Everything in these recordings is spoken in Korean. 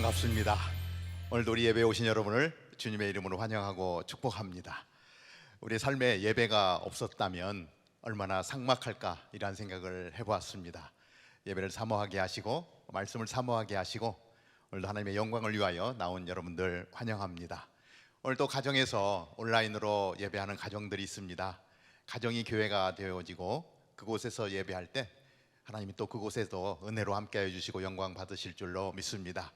반갑습니다. 오늘도 우리 예배에 오신 여러분을 주님의 이름으로 환영하고 축복합니다. 우리 삶에 예배가 없었다면 얼마나 삭막할까 이런 생각을 해보았습니다. 예배를 사모하게 하시고 말씀을 사모하게 하시고 오늘도 하나님의 영광을 위하여 나온 여러분들 환영합니다. 오늘도 가정에서 온라인으로 예배하는 가정들이 있습니다. 가정이 교회가 되어지고 그곳에서 예배할 때 하나님이 또 그곳에도 은혜로 함께해 주시고 영광 받으실 줄로 믿습니다.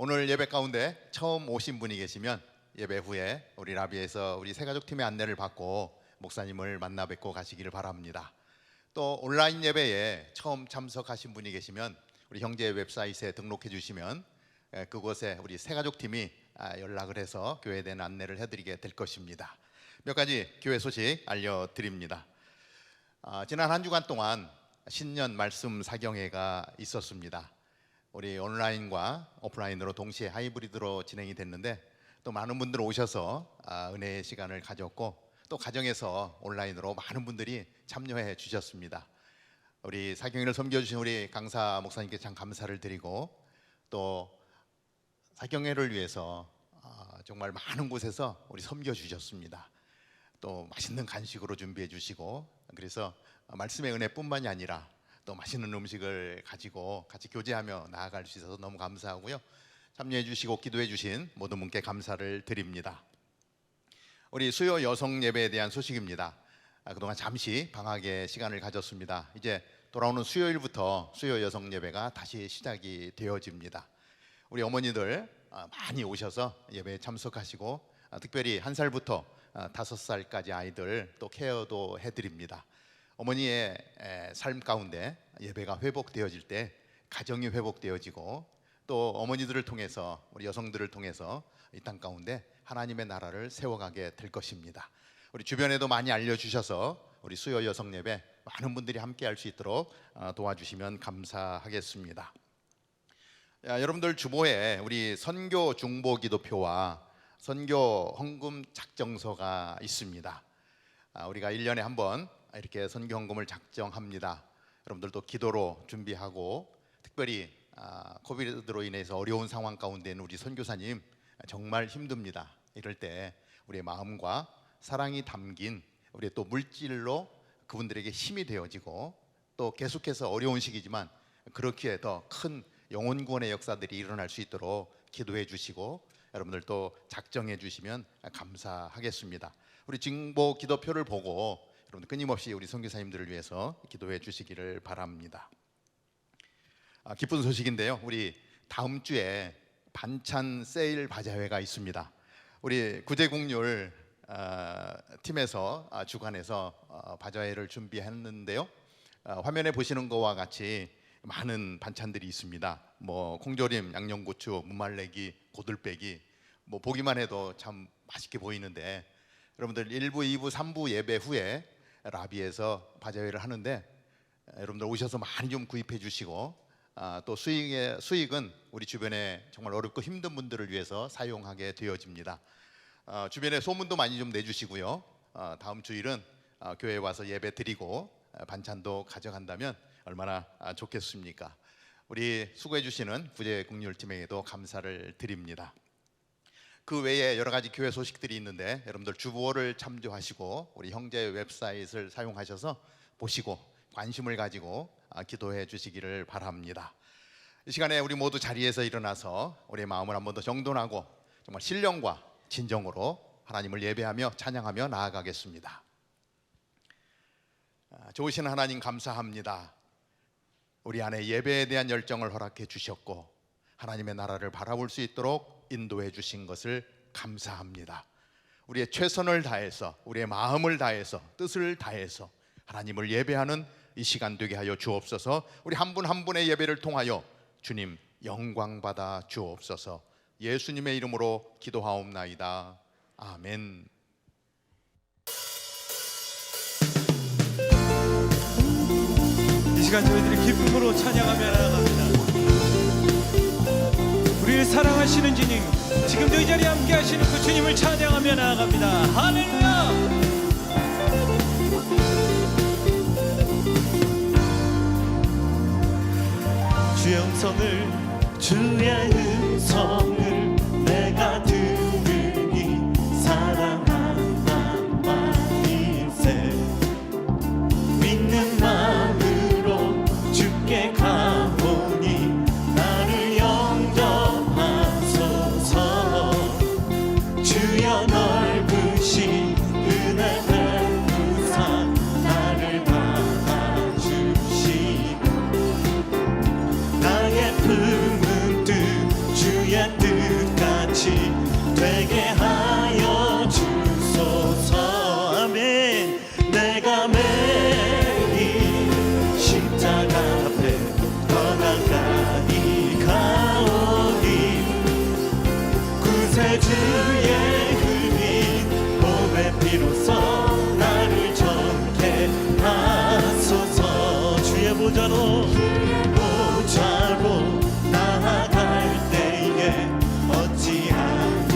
오늘 예배 가운데 처음 오신 분이 계시면 예배 후에 우리 라비에서 우리 새가족팀의 안내를 받고 목사님을 만나 뵙고 가시기를 바랍니다. 또 온라인 예배에 처음 참석하신 분이 계시면 우리 형제 웹사이트에 등록해 주시면 그곳에 우리 새가족팀이 연락을 해서 교회에 대한 안내를 해드리게 될 것입니다. 몇 가지 교회 소식 알려드립니다. 지난 한 주간 동안 신년 말씀 사경회가 있었습니다. 우리 온라인과 오프라인으로 동시에 하이브리드로 진행이 됐는데 또 많은 분들 오셔서 은혜의 시간을 가졌고 또 가정에서 온라인으로 많은 분들이 참여해 주셨습니다. 우리 사경회를 섬겨주신 우리 강사 목사님께 참 감사를 드리고 또 사경회를 위해서 정말 많은 곳에서 우리 섬겨주셨습니다. 또 맛있는 간식으로 준비해 주시고 그래서 말씀의 은혜뿐만이 아니라 또 맛있는 음식을 가지고 같이 교제하며 나아갈 수 있어서 너무 감사하고요. 참여해 주시고 기도해 주신 모든 분께 감사를 드립니다. 우리 수요 여성 예배에 대한 소식입니다. 그동안 잠시 방학의 시간을 가졌습니다. 이제 돌아오는 수요일부터 수요 여성 예배가 다시 시작이 되어집니다. 우리 어머니들 많이 오셔서 예배에 참석하시고 특별히 1살부터 5살까지 아이들 또 케어도 해드립니다. 어머니의 삶 가운데 예배가 회복되어질 때 가정이 회복되어지고 또 어머니들을 통해서 우리 여성들을 통해서 이 땅 가운데 하나님의 나라를 세워가게 될 것입니다. 우리 주변에도 많이 알려주셔서 우리 수요 여성 예배 많은 분들이 함께 할 수 있도록 도와주시면 감사하겠습니다. 여러분들 주보에 우리 선교 중보 기도표와 선교 헌금 작정서가 있습니다. 우리가 1년에 한 번 이렇게 선교 헌금을 작정합니다. 여러분들도 기도로 준비하고 특별히 코비드로 인해서 어려운 상황 가운데 있는 우리 선교사님 정말 힘듭니다. 이럴 때 우리의 마음과 사랑이 담긴 우리 또 물질로 그분들에게 힘이 되어지고 또 계속해서 어려운 시기지만 그렇기에 더 큰 영혼 구원의 역사들이 일어날 수 있도록 기도해 주시고 여러분들도 작정해 주시면 감사하겠습니다. 우리 중보 기도표를 보고 여러분들 끊임없이 우리 선교사님들을 위해서 기도해 주시기를 바랍니다. 기쁜 소식인데요. 우리 다음 주에 반찬 세일 바자회가 있습니다. 우리 구제국률 팀에서 주관해서 바자회를 준비했는데요. 화면에 보시는 것과 같이 많은 반찬들이 있습니다. 뭐 콩조림, 양념고추, 무말래기, 고들빼기 뭐 보기만 해도 참 맛있게 보이는데 여러분들 1부, 2부, 3부 예배 후에 라비에서 바자회를 하는데 여러분들 오셔서 많이 좀 구입해 주시고 또 수익은 우리 주변에 정말 어렵고 힘든 분들을 위해서 사용하게 되어집니다. 주변에 소문도 많이 좀 내주시고요. 다음 주일은 교회에 와서 예배 드리고 반찬도 가져간다면 얼마나 좋겠습니까? 우리 수고해 주시는 구제국률팀에게도 감사를 드립니다. 그 외에 여러 가지 교회 소식들이 있는데 여러분들 주보를 참조하시고 우리 형제 웹사이트를 사용하셔서 보시고 관심을 가지고 기도해 주시기를 바랍니다. 이 시간에 우리 모두 자리에서 일어나서 우리의 마음을 한 번 더 정돈하고 정말 신령과 진정으로 하나님을 예배하며 찬양하며 나아가겠습니다. 좋으신 하나님 감사합니다. 우리 안에 예배에 대한 열정을 허락해 주셨고 하나님의 나라를 바라볼 수 있도록 인도해 주신 것을 감사합니다. 우리의 최선을 다해서 우리의 마음을 다해서 뜻을 다해서 하나님을 예배하는 이 시간 되게 하여 주옵소서. 우리 한 분 한 분의 예배를 통하여 주님 영광 받아 주옵소서. 예수님의 이름으로 기도하옵나이다. 아멘. 이 시간 저희들이 기쁨으로 찬양하며 나아갑니다. 우리를 사랑하시는 주님, 지금도 이 자리에 함께 하시는 그 주님을 찬양하며 나아갑니다. 할렐루야. 주의 음성을 주의 음성을 내가 들으니 사랑한단 말일세. 믿는 마음으로 주께 가오니 나를 영접하소서. 주여 넓으신 은혜 베푸사 나를 받아주시고 나의 품은 뜻 주의 뜻같이 되게 하여 주소서. 아멘. 내가 매일 십자가 앞에 더 가까이 가오니 구세주의 흘린 몸의 피로써 나를 정케 하소서. 주의 보좌로 나아갈 때에 어찌하니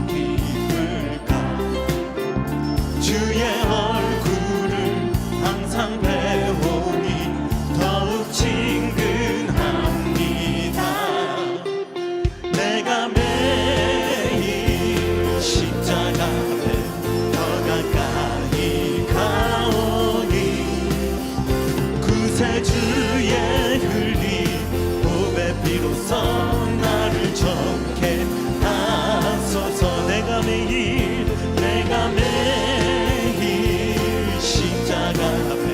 기쁠까. 주의 얼굴을 항상 배우니 더욱 친근합니다. 내가 매일 십자가 앞에 더 가까이 가오니 구세주의 흘린 몸의 피로써 나를 정케 하소서. 내가 매일 십자가 앞에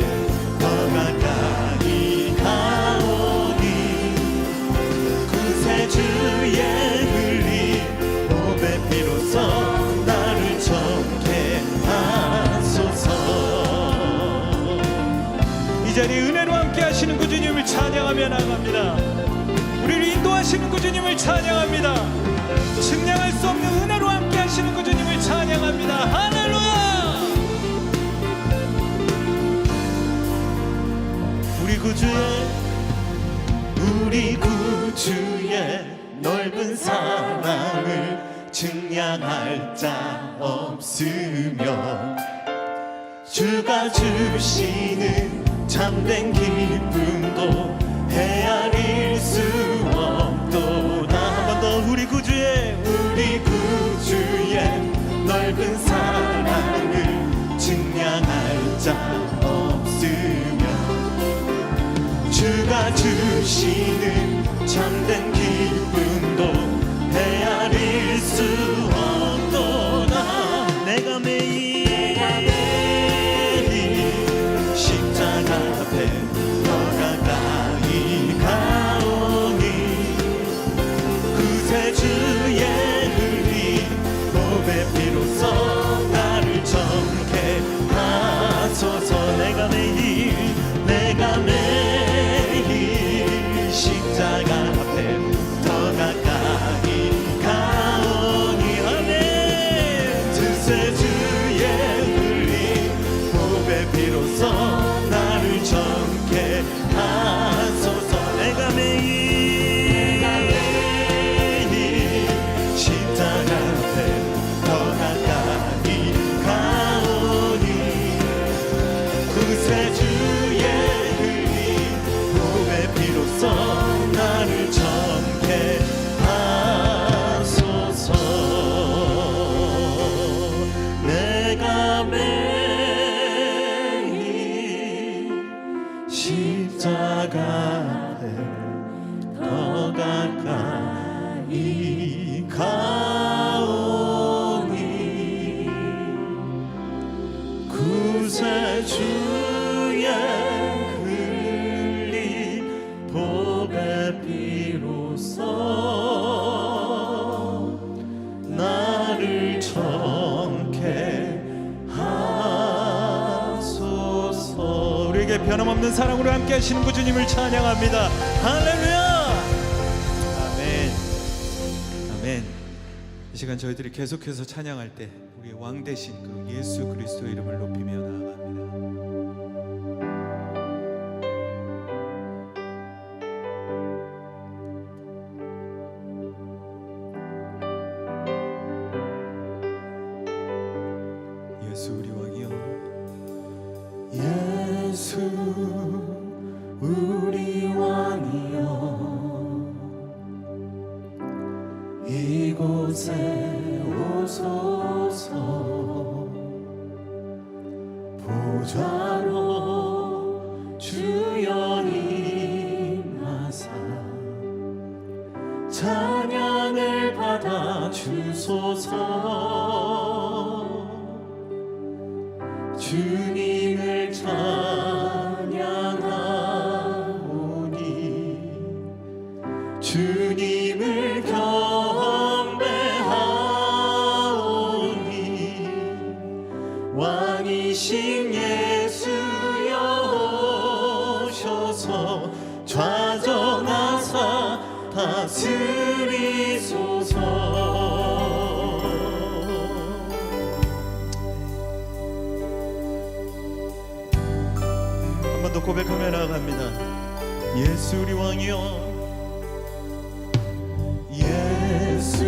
더 가까이 가오니 구세주의 흘린 몸의 피로써 나를 정케 하소서. 이 자리에 은혜로 함께 하시는 구주님을 찬양하며 나갑니다. 우리를 인도하시는 구주님을 찬양합니다. 측량할 수 없는 은혜로 함께 하시는 구주님을 찬양합니다. 할렐루야. 우리 구주의 넓은 사랑을 측량할 자 없으며 주가 주시는 참된 기쁨도 헤아릴 수 없도다. 한 번 더. 우리 구주의 넓은 사랑을 측량할 자 없으며 주가 주시는 참된 기쁨도 헤아릴 수 없도다. 내가 매일 십자가 앞에 더 가까이 가오니 구세주의 흘린 몸의 피로써 나를 정케 하소서. 내가 매일 십자가 앞에 더 가까이 가오니 아멘. 구세주의 흘린 몸의 피로써 나를 정케 하소서. 내가 매일 십자가 앞에 더 가까이 가오니 구세주의 흘린 몸의 피로써 나를 정케 하소서. 내가 매일 십자가 앞에 더 가까이 가오니 구세주의 흘린 보배 피로써 나를 정케 하소서. 우리에게 변함없는 사랑으로 함께 하시는 구주님을 찬양합니다. 할렐루야. 아멘. 아멘. 이 시간 저희들이 계속해서 찬양할 때 우리의 왕 대신 그 예수 그리스도의 이름을 높이며 나아갑니다. 예수 우리 왕이여, 예수 우리 왕이여 이곳에 오소서 보좌로 주여 임하사 찬양을 받아 주소서 주님을 찬양하오니 주님을 경배하오니 왕이신 예수여 오셔서 좌정하사 다스리소서. 한 번 더 고백하며 나아갑니다. 예수 우리 왕이여, 예수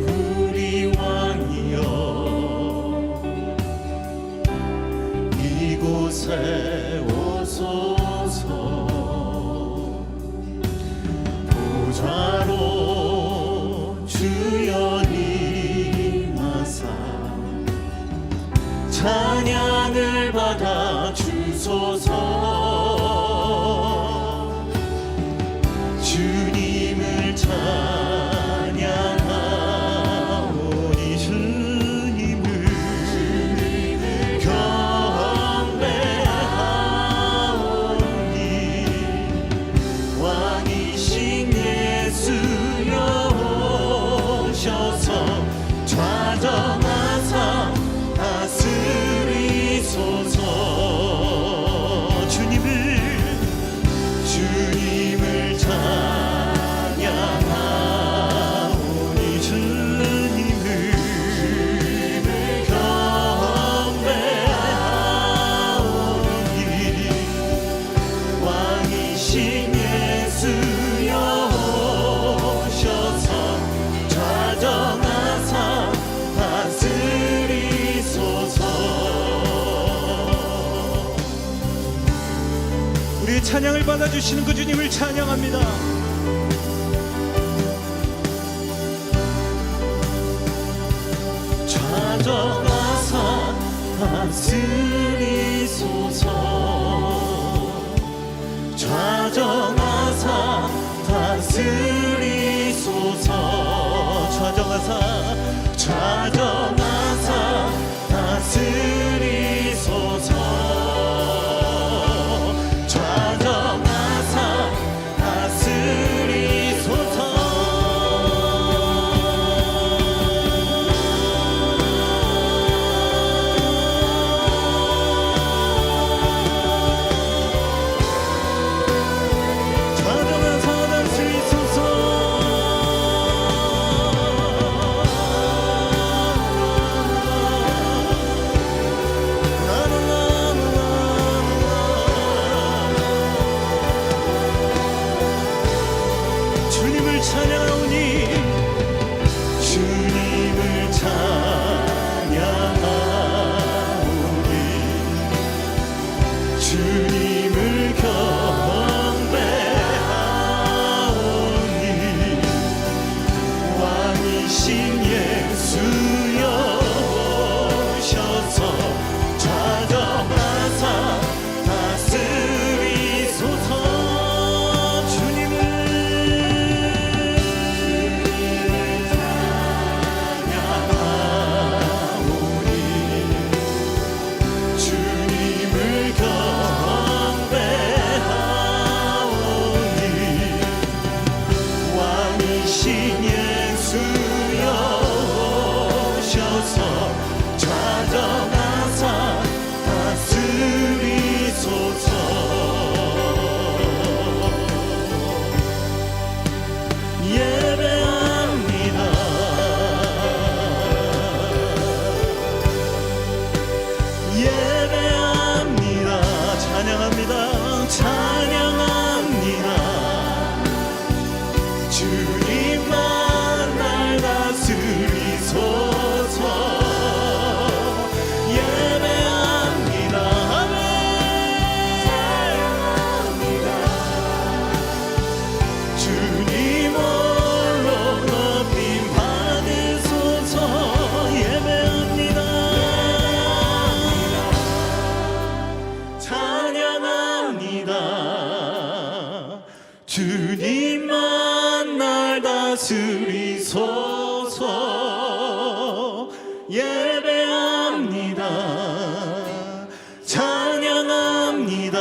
우리 왕이여 이곳에 오소서 보좌로 주여 임하사 찬양을 받아 주소서 주님을 찬양하오니 주님을 경배하오니 왕이신 예수여 오셔서 좌정하사 다스리소서. 주님을 찬양하오니 주님을 경배하오니 왕이신 예수여 오셔서 좌정하사 다스리소서. 우리의 찬양을 받아주시는 그 주님을 찬양합니다. 좌정하사 다스리소서 좌정하사 다스리소서 좌정하사 다스리소서 좌정하사 다스리소서. 주님을 찬양하오니 주님을 찬양하오니 주님을 경배하오니 왕이신 예수여 오셔서 좌정하사 다스리소서. 주님을 주님만 날 다스리소서. 예배합니다. 찬양합니다.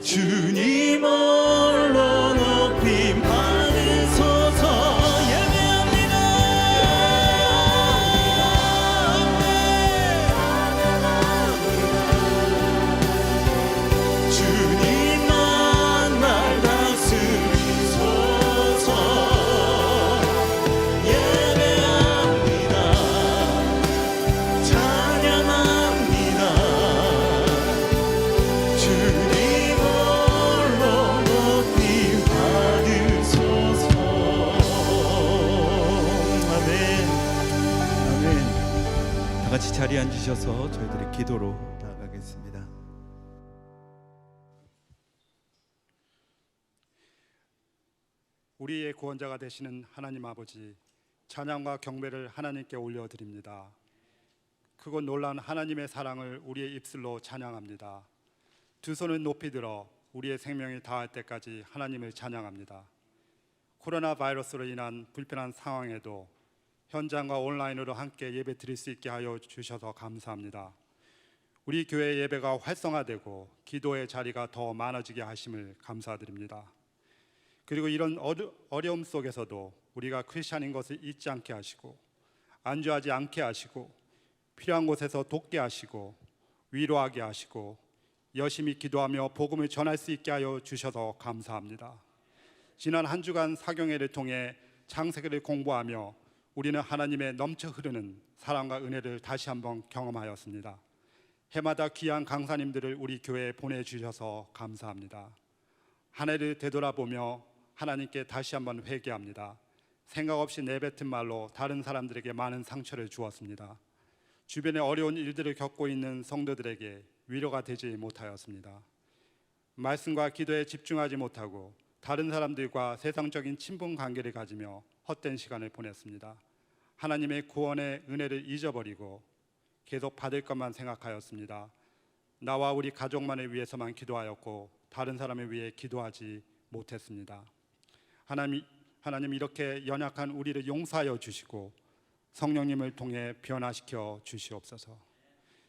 주님 홀로 높임 받으소서. 예배합니다. 주님만 날 다스리소서. 예배합니다. 찬양합니다. 주님 홀로 높임 받으소서. 아멘. 아멘. 다 같이 자리에 앉으셔서 저희들의 기도로 나아가겠습니다. 우리의 구원자가 되시는 하나님 아버지, 찬양과 경배를 하나님께 올려드립니다. 크고 놀라운 하나님의 사랑을 우리의 입술로 찬양합니다. 두 손을 높이 들어 우리의 생명이 다할 때까지 하나님을 찬양합니다. 코로나 바이러스로 인한 불편한 상황에도 현장과 온라인으로 함께 예배 드릴 수 있게 하여 주셔서 감사합니다. 우리 교회 예배가 활성화되고 기도의 자리가 더 많아지게 하심을 감사드립니다. 그리고 이런 어려움 속에서도 우리가 크리스찬인 것을 잊지 않게 하시고, 안주하지 않게 하시고, 필요한 곳에서 돕게 하시고, 위로하게 하시고, 열심히 기도하며 복음을 전할 수 있게 하여 주셔서 감사합니다. 지난 한 주간 사경회를 통해 창세기를 공부하며 우리는 하나님의 넘쳐 흐르는 사랑과 은혜를 다시 한번 경험하였습니다. 해마다 귀한 강사님들을 우리 교회에 보내주셔서 감사합니다. 한 해를 되돌아보며 하나님께 다시 한번 회개합니다. 생각 없이 내뱉은 말로 다른 사람들에게 많은 상처를 주었습니다. 주변에 어려운 일들을 겪고 있는 성도들에게 위로가 되지 못하였습니다. 말씀과 기도에 집중하지 못하고 다른 사람들과 세상적인 친분 관계를 가지며 헛된 시간을 보냈습니다. 하나님의 구원의 은혜를 잊어버리고 계속 받을 것만 생각하였습니다. 나와 우리 가족만을 위해서만 기도하였고 다른 사람을 위해 기도하지 못했습니다. 하나님 이렇게 연약한 우리를 용서하여 주시고 성령님을 통해 변화시켜 주시옵소서.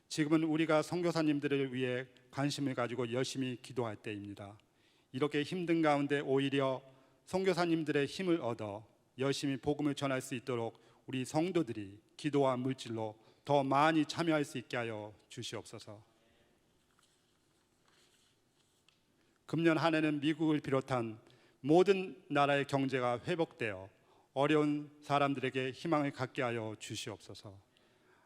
지금은 우리가 선교사님들을 위해 관심을 가지고 열심히 기도할 때입니다. 이렇게 힘든 가운데 오히려 선교사님들의 힘을 얻어 열심히 복음을 전할 수 있도록 우리 성도들이 기도와 물질로 더 많이 참여할 수 있게 하여 주시옵소서. 금년 한 해는 미국을 비롯한 모든 나라의 경제가 회복되어 어려운 사람들에게 희망을 갖게 하여 주시옵소서.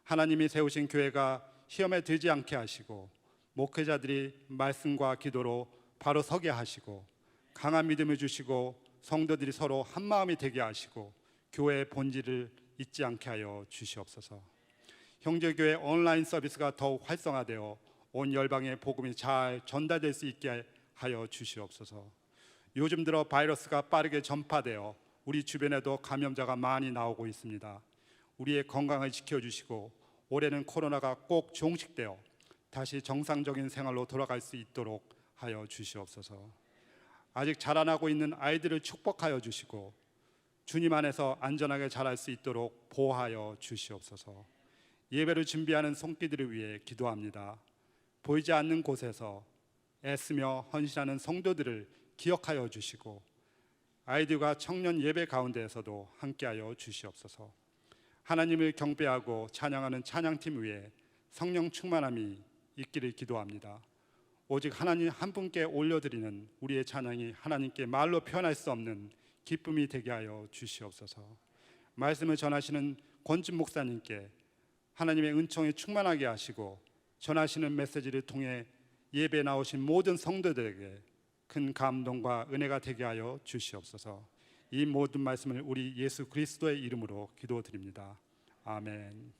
하나님이 세우신 교회가 시험에 들지 않게 하시고 목회자들이 말씀과 기도로 바로 서게 하시고 강한 믿음을 주시고 성도들이 서로 한 마음이 되게 하시고 교회의 본질을 잊지 않게 하여 주시옵소서. 형제교회 온라인 서비스가 더욱 활성화되어 온 열방의 복음이 잘 전달될 수 있게 하여 주시옵소서. 요즘 들어 바이러스가 빠르게 전파되어 우리 주변에도 감염자가 많이 나오고 있습니다. 우리의 건강을 지켜주시고 올해는 코로나가 꼭 종식되어 다시 정상적인 생활로 돌아갈 수 있도록 하여 주시옵소서. 아직 자라나고 있는 아이들을 축복하여 주시고 주님 안에서 안전하게 자랄 수 있도록 보호하여 주시옵소서. 예배를 준비하는 손길들을 위해 기도합니다. 보이지 않는 곳에서 애쓰며 헌신하는 성도들을 기억하여 주시고 아이들과 청년 예배 가운데에서도 함께하여 주시옵소서. 하나님을 경배하고 찬양하는 찬양팀 위에 성령 충만함이 있기를 기도합니다. 오직 하나님 한 분께 올려드리는 우리의 찬양이 하나님께 말로 표현할 수 없는 기쁨이 되게 하여 주시옵소서. 말씀을 전하시는 권진 목사님께 하나님의 은총이 충만하게 하시고 전하시는 메시지를 통해 예배에 나오신 모든 성도들에게 큰 감동과 은혜가 되게 하여 주시옵소서. 이 모든 말씀을 우리 예수 그리스도의 이름으로 기도드립니다. 아멘.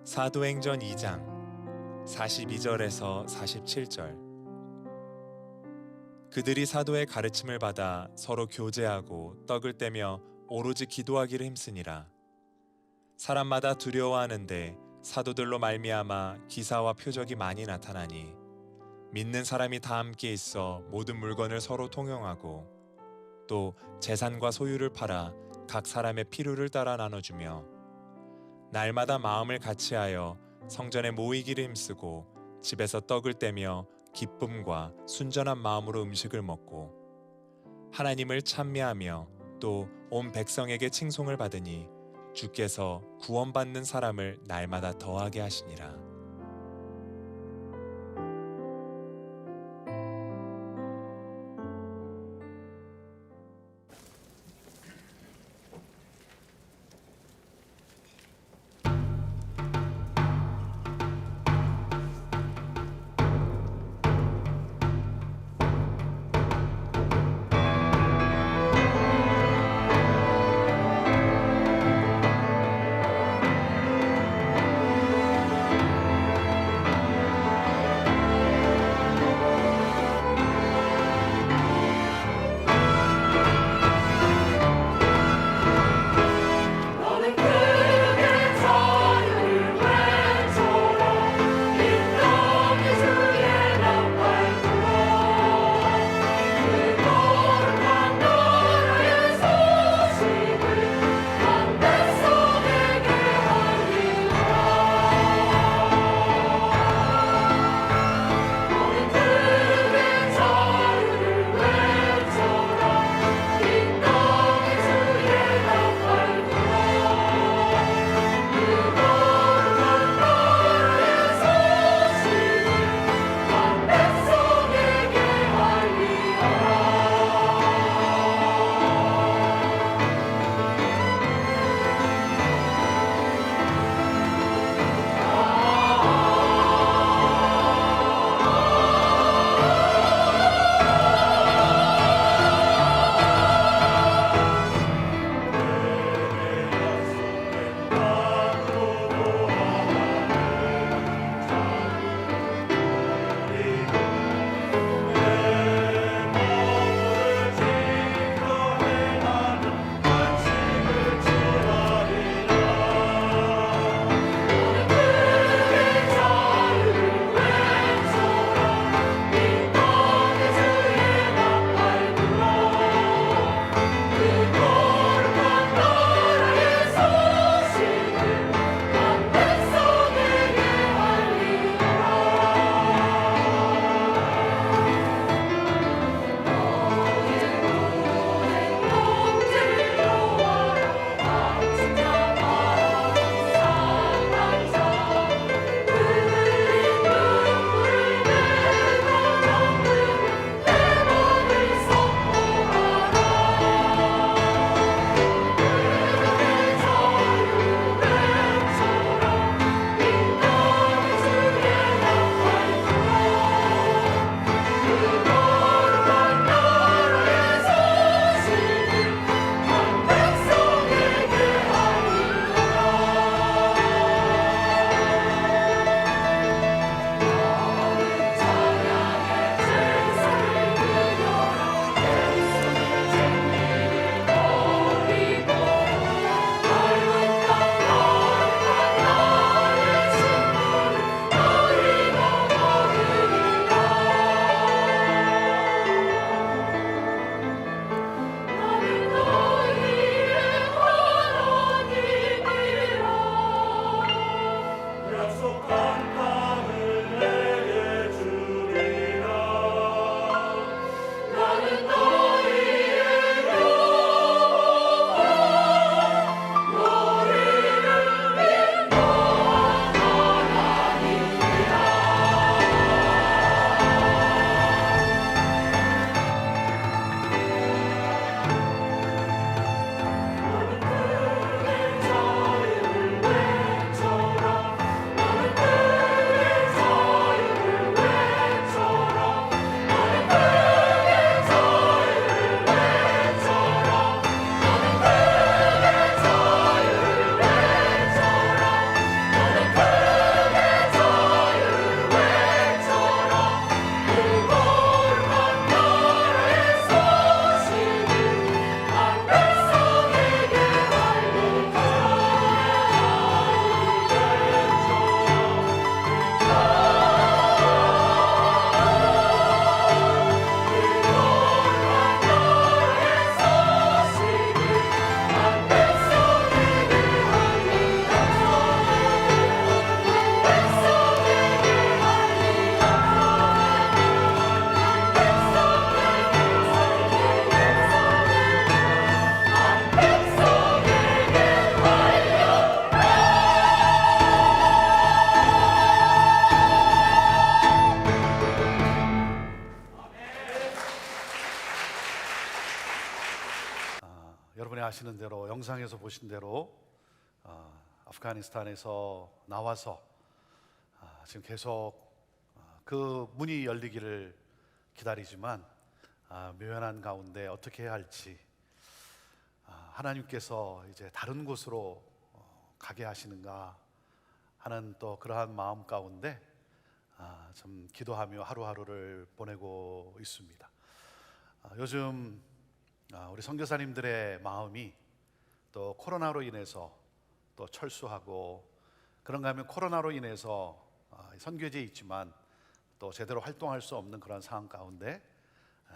사도행전 2장 42절에서 47절. 그들이 사도의 가르침을 받아 서로 교제하고 떡을 떼며 오로지 기도하기를 힘쓰니라. 사람마다 두려워하는데 사도들로 말미암아 기사와 표적이 많이 나타나니 믿는 사람이 다 함께 있어 모든 물건을 서로 통용하고 또 재산과 소유를 팔아 각 사람의 필요를 따라 나눠주며 날마다 마음을 같이하여 성전에 모이기를 힘쓰고 집에서 떡을 떼며 기쁨과 순전한 마음으로 음식을 먹고 하나님을 찬미하며 또 온 백성에게 칭송을 받으니 주께서 구원받는 사람을 날마다 더하게 하시니라. 아시는 대로 영상에서 보신 대로 아프가니스탄에서 나와서 지금 계속 그 문이 열리기를 기다리지만 묘연한 가운데 어떻게 해야 할지 하나님께서 이제 다른 곳으로 가게 하시는가 하는 또 그러한 마음 가운데 좀 기도하며 하루하루를 보내고 있습니다. 요즘 우리 선교사님들의 마음이 또 코로나로 인해서 또 철수하고, 그런가 하면 코로나로 인해서 선교지에 있지만 또 제대로 활동할 수 없는 그런 상황 가운데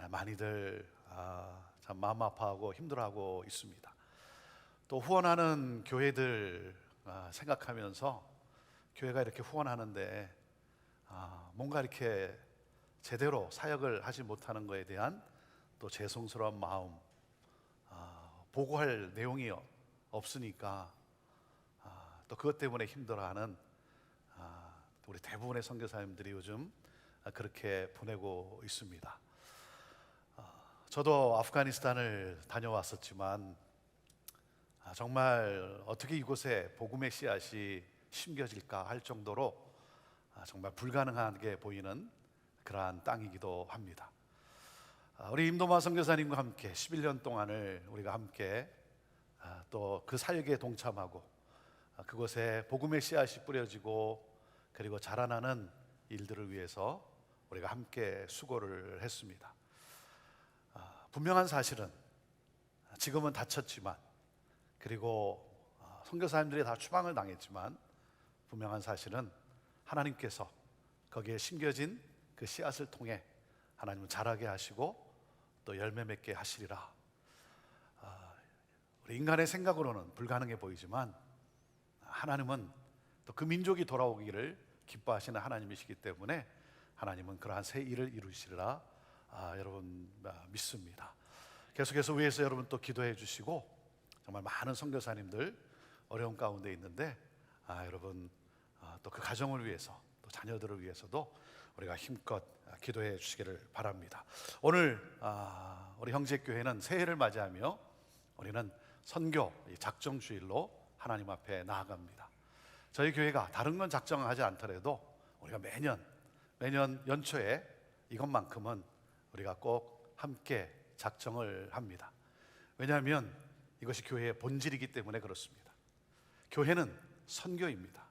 많이들 참 마음 아파하고 힘들어하고 있습니다. 또 후원하는 교회들 생각하면서 교회가 이렇게 후원하는데 뭔가 이렇게 제대로 사역을 하지 못하는 것에 대한 또 죄송스러운 마음, 보고할 내용이 없으니까 또 그것 때문에 힘들어하는 우리 대부분의 선교사님들이 요즘 그렇게 보내고 있습니다. 저도 아프가니스탄을 다녀왔었지만 정말 어떻게 이곳에 복음의 씨앗이 심겨질까 할 정도로 정말 불가능하게 보이는 그러한 땅이기도 합니다. 우리 임도마 선교사님과 함께 11년 동안을 우리가 함께 또 그 사역에 동참하고 그곳에 복음의 씨앗이 뿌려지고 그리고 자라나는 일들을 위해서 우리가 함께 수고를 했습니다. 분명한 사실은 지금은 다쳤지만, 그리고 선교사님들이 다 추방을 당했지만, 분명한 사실은 하나님께서 거기에 심겨진 그 씨앗을 통해 하나님은 자라게 하시고 또 열매 맺게 하시리라. 우리 인간의 생각으로는 불가능해 보이지만 하나님은 또 그 민족이 돌아오기를 기뻐하시는 하나님이시기 때문에 하나님은 그러한 새 일을 이루시리라 여러분 믿습니다. 계속해서 위에서 여러분 또 기도해 주시고, 정말 많은 선교사님들 어려움 가운데 있는데 여러분 또 그 가정을 위해서 또 자녀들을 위해서도 우리가 힘껏 기도해 주시기를 바랍니다. 오늘 우리 형제교회는 새해를 맞이하며 우리는 선교 작정 주일로 하나님 앞에 나아갑니다. 저희 교회가 다른 건 작정하지 않더라도 우리가 매년 연초에 이것만큼은 우리가 꼭 함께 작정을 합니다. 왜냐하면 이것이 교회의 본질이기 때문에 그렇습니다. 교회는 선교입니다.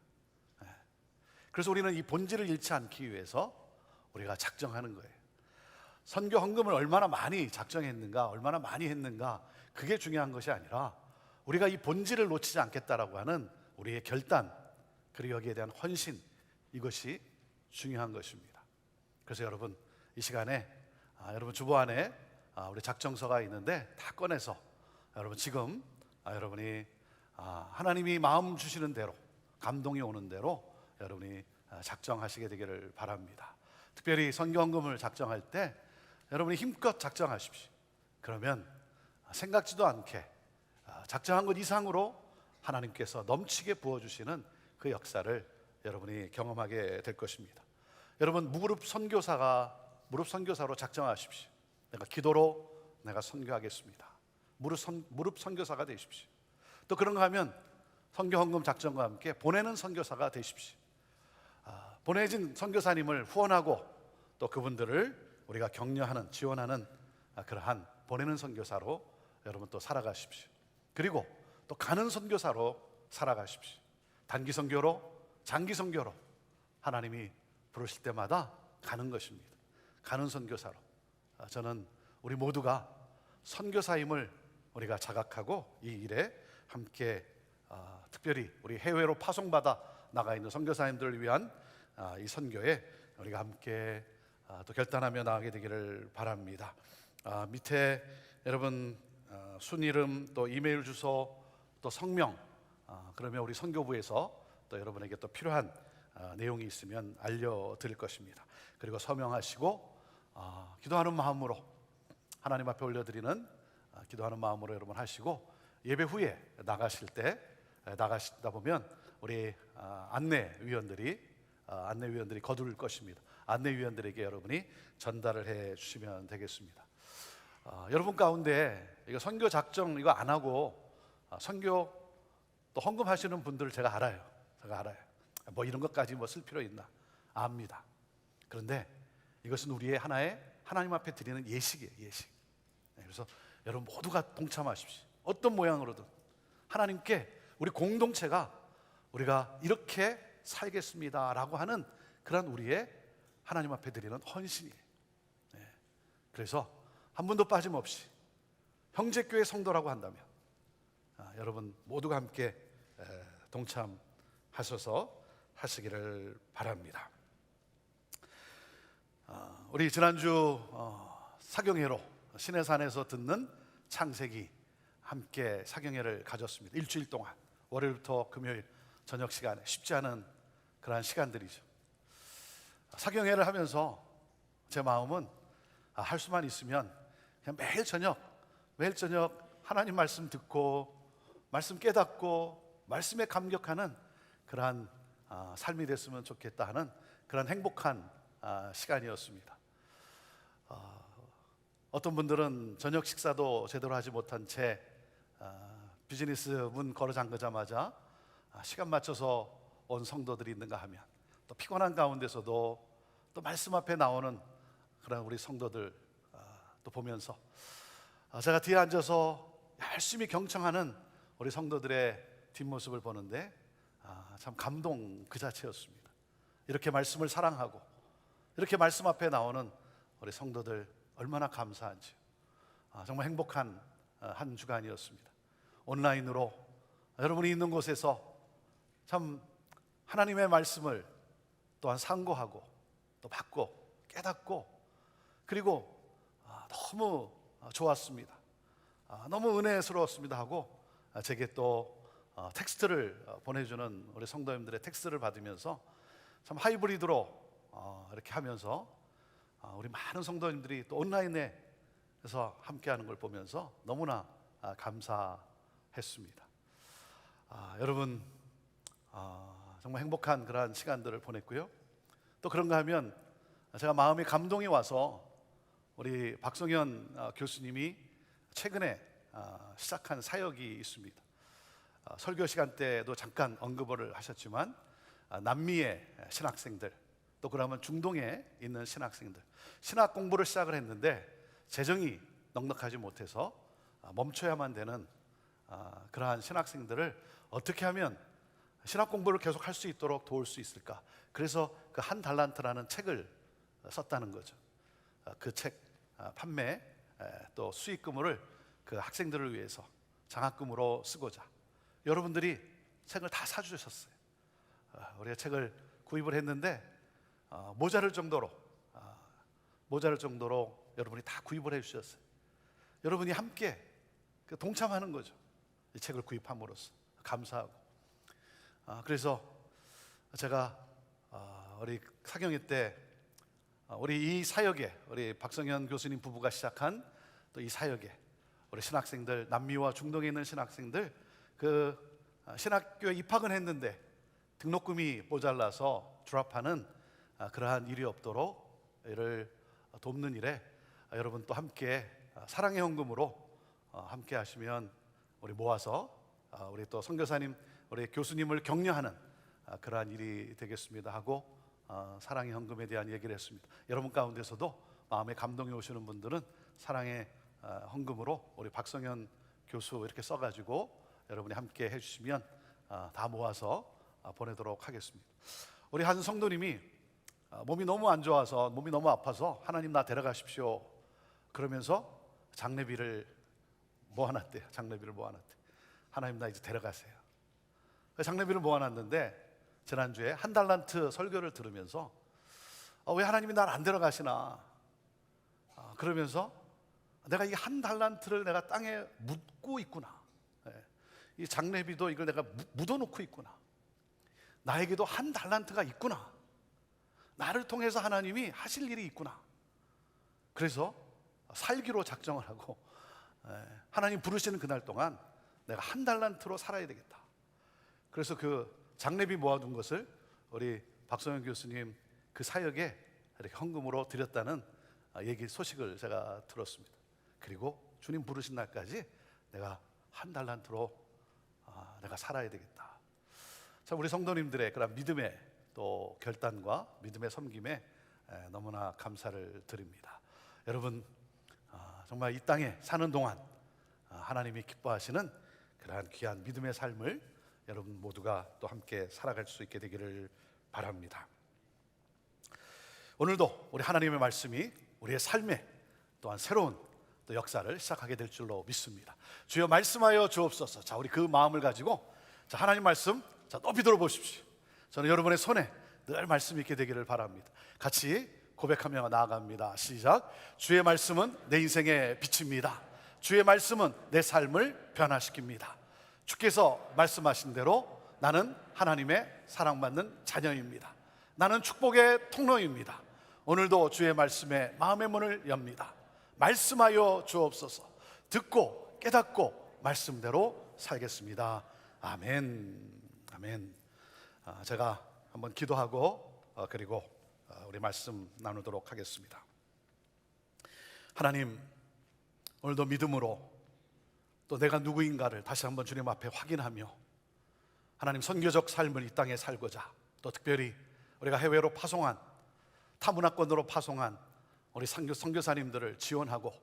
그래서 우리는 이 본질을 잃지 않기 위해서 우리가 작정하는 거예요. 선교 헌금을 얼마나 많이 작정했는가, 얼마나 많이 했는가, 그게 중요한 것이 아니라 우리가 이 본질을 놓치지 않겠다라고 하는 우리의 결단, 그리고 여기에 대한 헌신, 이것이 중요한 것입니다. 그래서 여러분 이 시간에 여러분 주보 안에 우리 작정서가 있는데 다 꺼내서 여러분 지금 여러분이 하나님이 마음 주시는 대로, 감동이 오는 대로 여러분이 작정하시게 되기를 바랍니다. 특별히 선교헌금을 작정할 때 여러분이 힘껏 작정하십시오. 그러면 생각지도 않게 작정한 것 이상으로 하나님께서 넘치게 부어주시는 그 역사를 여러분이 경험하게 될 것입니다. 여러분 무릎 선교사로 작정하십시오. 내가 기도로 내가 선교하겠습니다. 무릎 선교사가 되십시오. 또 그런가 하면 선교 헌금 작정과 함께 보내는 선교사가 되십시오. 보내진 선교사님을 후원하고 또 그분들을 우리가 격려하는, 지원하는 그러한 보내는 선교사로 여러분 또 살아가십시오. 그리고 또 가는 선교사로 살아가십시오. 단기 선교로, 장기 선교로 하나님이 부르실 때마다 가는 것입니다. 가는 선교사로. 저는 우리 모두가 선교사임을 우리가 자각하고 이 일에 함께 특별히 우리 해외로 파송받아 나가 있는 선교사님들을 위한 이 선교에 우리가 함께 또 결단하며 나가게 되기를 바랍니다. 밑에 여러분 순이름, 또 이메일 주소, 또 성명, 그러면 우리 선교부에서 또 여러분에게 또 필요한 내용이 있으면 알려드릴 것입니다. 그리고 서명하시고 기도하는 마음으로 하나님 앞에 올려드리는 기도하는 마음으로 여러분 하시고, 예배 후에 나가실 때 나가시다 보면 우리 안내위원들이 거둘 것입니다. 안내위원들에게 여러분이 전달을 해 주시면 되겠습니다. 여러분 가운데 이거 선교 작정 이거 안 하고 선교 또 헌금하시는 분들을 제가 알아요. 뭐 이런 것까지 뭐 쓸 필요 있나 압니다. 그런데 이것은 우리의 하나의 하나님 앞에 드리는 예식이에요. 예식. 그래서 여러분 모두가 동참하십시오. 어떤 모양으로든 하나님께 우리 공동체가 우리가 이렇게 살겠습니다라고 하는 그런 우리의 하나님 앞에 드리는 헌신이에요. 그래서 한 분도 빠짐없이 형제교회 성도라고 한다면 여러분 모두가 함께 동참하셔서 하시기를 바랍니다. 우리 지난주 사경회로 시내산에서 듣는 창세기 함께 사경회를 가졌습니다. 일주일 동안 월요일부터 금요일 저녁 시간에 쉽지 않은 그러한 시간들이죠. 사경회를 하면서 제 마음은 할 수만 있으면 그냥 매일 저녁 하나님 말씀 듣고 말씀 깨닫고 말씀에 감격하는 그러한 삶이 됐으면 좋겠다 하는 그런 행복한 시간이었습니다. 어떤 분들은 저녁 식사도 제대로 하지 못한 채 비즈니스 문 걸어 잠그자마자 시간 맞춰서 온 성도들이 있는가 하면 또 피곤한 가운데서도 또 말씀 앞에 나오는 그런 우리 성도들 또 보면서 제가 뒤에 앉아서 열심히 경청하는 우리 성도들의 뒷모습을 보는데 참 감동 그 자체였습니다. 이렇게 말씀을 사랑하고 이렇게 말씀 앞에 나오는 우리 성도들 얼마나 감사한지요. 정말 행복한 한 주간이었습니다. 온라인으로 여러분이 있는 곳에서 참 하나님의 말씀을 또한 상고하고 또 받고 깨닫고 그리고 너무 좋았습니다. 너무 은혜스러웠습니다 하고 제게 또 텍스트를 보내주는 우리 성도님들의 텍스트를 받으면서 참 하이브리드로 이렇게 하면서 우리 많은 성도님들이 또 온라인에서 함께하는 걸 보면서 너무나 감사했습니다. 여러분 정말 행복한 그러한 시간들을 보냈고요. 또 그런가 하면 제가 마음에 감동이 와서 우리 박성현 교수님이 최근에 시작한 사역이 있습니다. 설교 시간 때도 잠깐 언급을 하셨지만 남미의 신학생들 또 그러면 중동에 있는 신학생들 신학 공부를 시작을 했는데 재정이 넉넉하지 못해서 멈춰야만 되는 그러한 신학생들을 어떻게 하면 신학 공부를 계속 할 수 있도록 도울 수 있을까? 그래서 그 한 달란트라는 책을 썼다는 거죠. 그 책 판매 또 수익금을 그 학생들을 위해서 장학금으로 쓰고자 여러분들이 책을 다 사주셨어요. 우리가 책을 구입을 했는데 모자랄 정도로 여러분이 다 구입을 해주셨어요. 여러분이 함께 동참하는 거죠. 이 책을 구입함으로써 감사하고 그래서 제가 우리 사경회 때 우리 이 사역에 우리 박성현 교수님 부부가 시작한 또 이 사역에 우리 신학생들 남미와 중동에 있는 신학생들 그 신학교에 입학은 했는데 등록금이 모자라서 졸업하는 그러한 일이 없도록 이를 돕는 일에 여러분 또 함께 사랑의 헌금으로 함께 하시면 우리 모아서 우리 또 선교사님 우리 교수님을 격려하는 그러한 일이 되겠습니다 하고 사랑의 헌금에 대한 얘기를 했습니다. 여러분 가운데서도 마음에 감동이 오시는 분들은 사랑의 헌금으로 우리 박성현 교수 이렇게 써가지고 여러분이 함께 해주시면 다 모아서 보내도록 하겠습니다. 우리 한 성도님이 몸이 너무 안 좋아서 몸이 너무 아파서 하나님 나 데려가십시오 그러면서 장례비를 모아놨대요. 하나님 나 이제 데려가세요. 장례비를 모아놨는데 지난주에 한 달란트 설교를 들으면서 왜 하나님이 날 안 데려가시나 그러면서 내가 이 한 달란트를 내가 땅에 묻고 있구나. 이 장례비도 이걸 내가 묻어놓고 있구나. 나에게도 한 달란트가 있구나. 나를 통해서 하나님이 하실 일이 있구나. 그래서 살기로 작정을 하고 하나님 부르시는 그날 동안 내가 한 달란트로 살아야 되겠다. 그래서 그 장례비 모아둔 것을 우리 박성현 교수님 그 사역에 이렇게 헌금으로 드렸다는 소식을 제가 들었습니다. 그리고 주님 부르신 날까지 내가 한 달란트로 내가 살아야 되겠다. 참 우리 성도님들의 그런 믿음의 또 결단과 믿음의 섬김에 너무나 감사를 드립니다. 여러분 정말 이 땅에 사는 동안 하나님이 기뻐하시는 그러한 귀한 믿음의 삶을 여러분 모두가 또 함께 살아갈 수 있게 되기를 바랍니다. 오늘도 우리 하나님의 말씀이 우리의 삶에 또한 새로운 또 역사를 시작하게 될 줄로 믿습니다. 주여 말씀하여 주옵소서. 자, 우리 그 마음을 가지고 자, 하나님 말씀 자, 높이 들어보십시오. 저는 여러분의 손에 늘 말씀이 있게 되기를 바랍니다. 같이 고백하며 나아갑니다. 시작. 주의 말씀은 내 인생의 빛입니다. 주의 말씀은 내 삶을 변화시킵니다. 주께서 말씀하신 대로 나는 하나님의 사랑받는 자녀입니다. 나는 축복의 통로입니다. 오늘도 주의 말씀에 마음의 문을 엽니다. 말씀하여 주옵소서. 듣고 깨닫고 말씀대로 살겠습니다. 아멘. 아멘. 제가 한번 기도하고 그리고 우리 말씀 나누도록 하겠습니다. 하나님, 오늘도 믿음으로 또 내가 누구인가를 다시 한번 주님 앞에 확인하며 하나님 선교적 삶을 이 땅에 살고자 또 특별히 우리가 해외로 파송한 타문화권으로 파송한 우리 선교사님들을 지원하고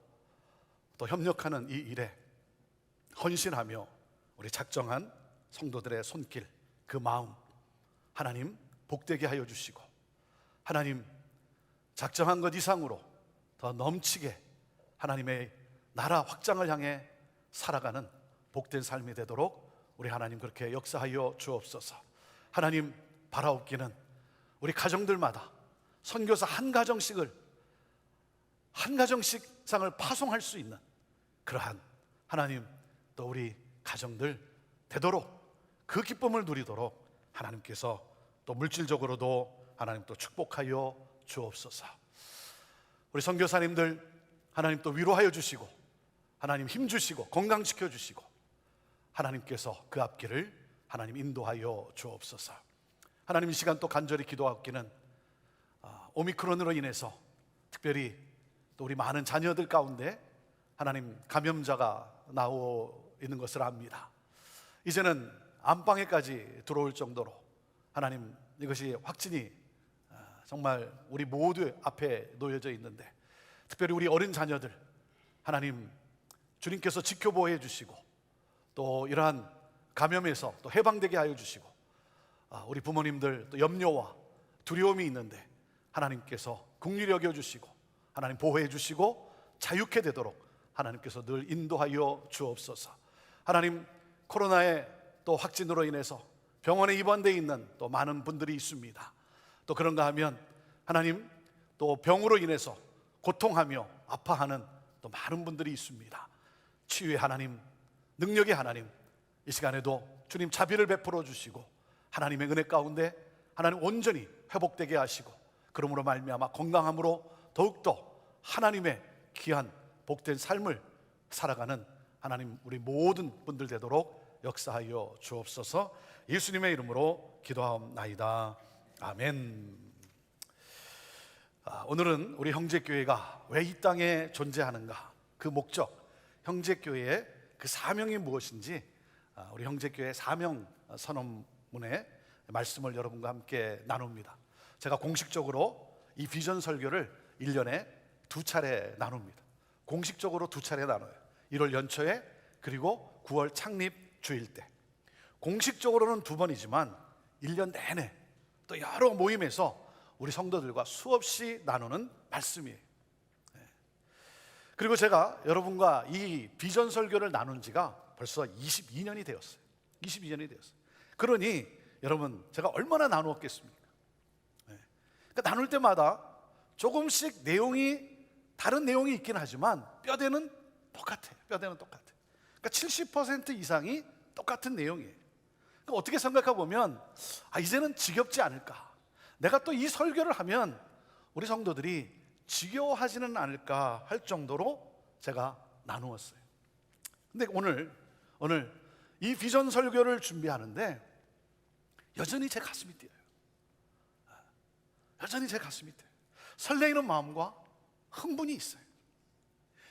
또 협력하는 이 일에 헌신하며 우리 작정한 성도들의 손길 그 마음 하나님 복되게 하여 주시고 하나님 작정한 것 이상으로 더 넘치게 하나님의 나라 확장을 향해 살아가는 복된 삶이 되도록 우리 하나님 그렇게 역사하여 주옵소서. 하나님 바라옵기는 우리 가정들마다 선교사 한 가정씩상을 파송할 수 있는 그러한 하나님 또 우리 가정들 되도록 그 기쁨을 누리도록 하나님께서 또 물질적으로도 하나님 또 축복하여 주옵소서. 우리 선교사님들 하나님 또 위로하여 주시고 하나님 힘 주시고 건강시켜 주시고 하나님께서 그 앞길을 하나님 인도하여 주옵소서. 하나님 이 시간 또 간절히 기도하기는 오미크론으로 인해서 특별히 또 우리 많은 자녀들 가운데 하나님 감염자가 나오고 있는 것을 압니다. 이제는 안방에까지 들어올 정도로 하나님 이것이 확진이 정말 우리 모두 앞에 놓여져 있는데 특별히 우리 어린 자녀들 하나님 주님께서 지켜보호해 주시고 또 이러한 감염에서 또 해방되게 하여 주시고 우리 부모님들 또 염려와 두려움이 있는데 하나님께서 긍휼히 여겨 주시고 하나님 보호해 주시고 자유케 되도록 하나님께서 늘 인도하여 주옵소서. 하나님 코로나의 또 확진으로 인해서 병원에 입원되어 있는 또 많은 분들이 있습니다. 또 그런가 하면 하나님 또 병으로 인해서 고통하며 아파하는 또 많은 분들이 있습니다. 치유의 하나님, 능력의 하나님, 이 시간에도 주님 자비를 베풀어 주시고 하나님의 은혜 가운데 하나님 온전히 회복되게 하시고 그러므로 말미암아 건강함으로 더욱더 하나님의 귀한 복된 삶을 살아가는 하나님 우리 모든 분들 되도록 역사하여 주옵소서. 예수님의 이름으로 기도하옵나이다. 아멘. 오늘은 우리 형제교회가 왜 이 땅에 존재하는가, 그 목적, 형제교회의 그 사명이 무엇인지 우리 형제교회 사명 선언문의 말씀을 여러분과 함께 나눕니다. 제가 공식적으로 이 비전 설교를 1년에 2차례 나눕니다. 공식적으로 2차례 나눠요. 1월 연초에 그리고 9월 창립 주일 때. 공식적으로는 2번이지만 1년 내내 또 여러 모임에서 우리 성도들과 수없이 나누는 말씀이에요. 그리고 제가 여러분과 이 비전 설교를 나눈 지가 벌써 22년이 되었어요. 22년이 되었어요. 그러니 여러분 제가 얼마나 나누었겠습니까? 그러니까 나눌 때마다 조금씩 다른 내용이 있긴 하지만 뼈대는 똑같아요. 뼈대는 똑같아요. 그러니까 70% 이상이 똑같은 내용이에요. 그러니까 어떻게 생각해 보면 이제는 지겹지 않을까? 내가 또 이 설교를 하면 우리 성도들이 지겨워하지는 않을까 할 정도로 제가 나누었어요. 근데 오늘 이 비전 설교를 준비하는데 여전히 제 가슴이 뛰어요. 여전히 제 가슴이 뛰어요. 설레이는 마음과 흥분이 있어요.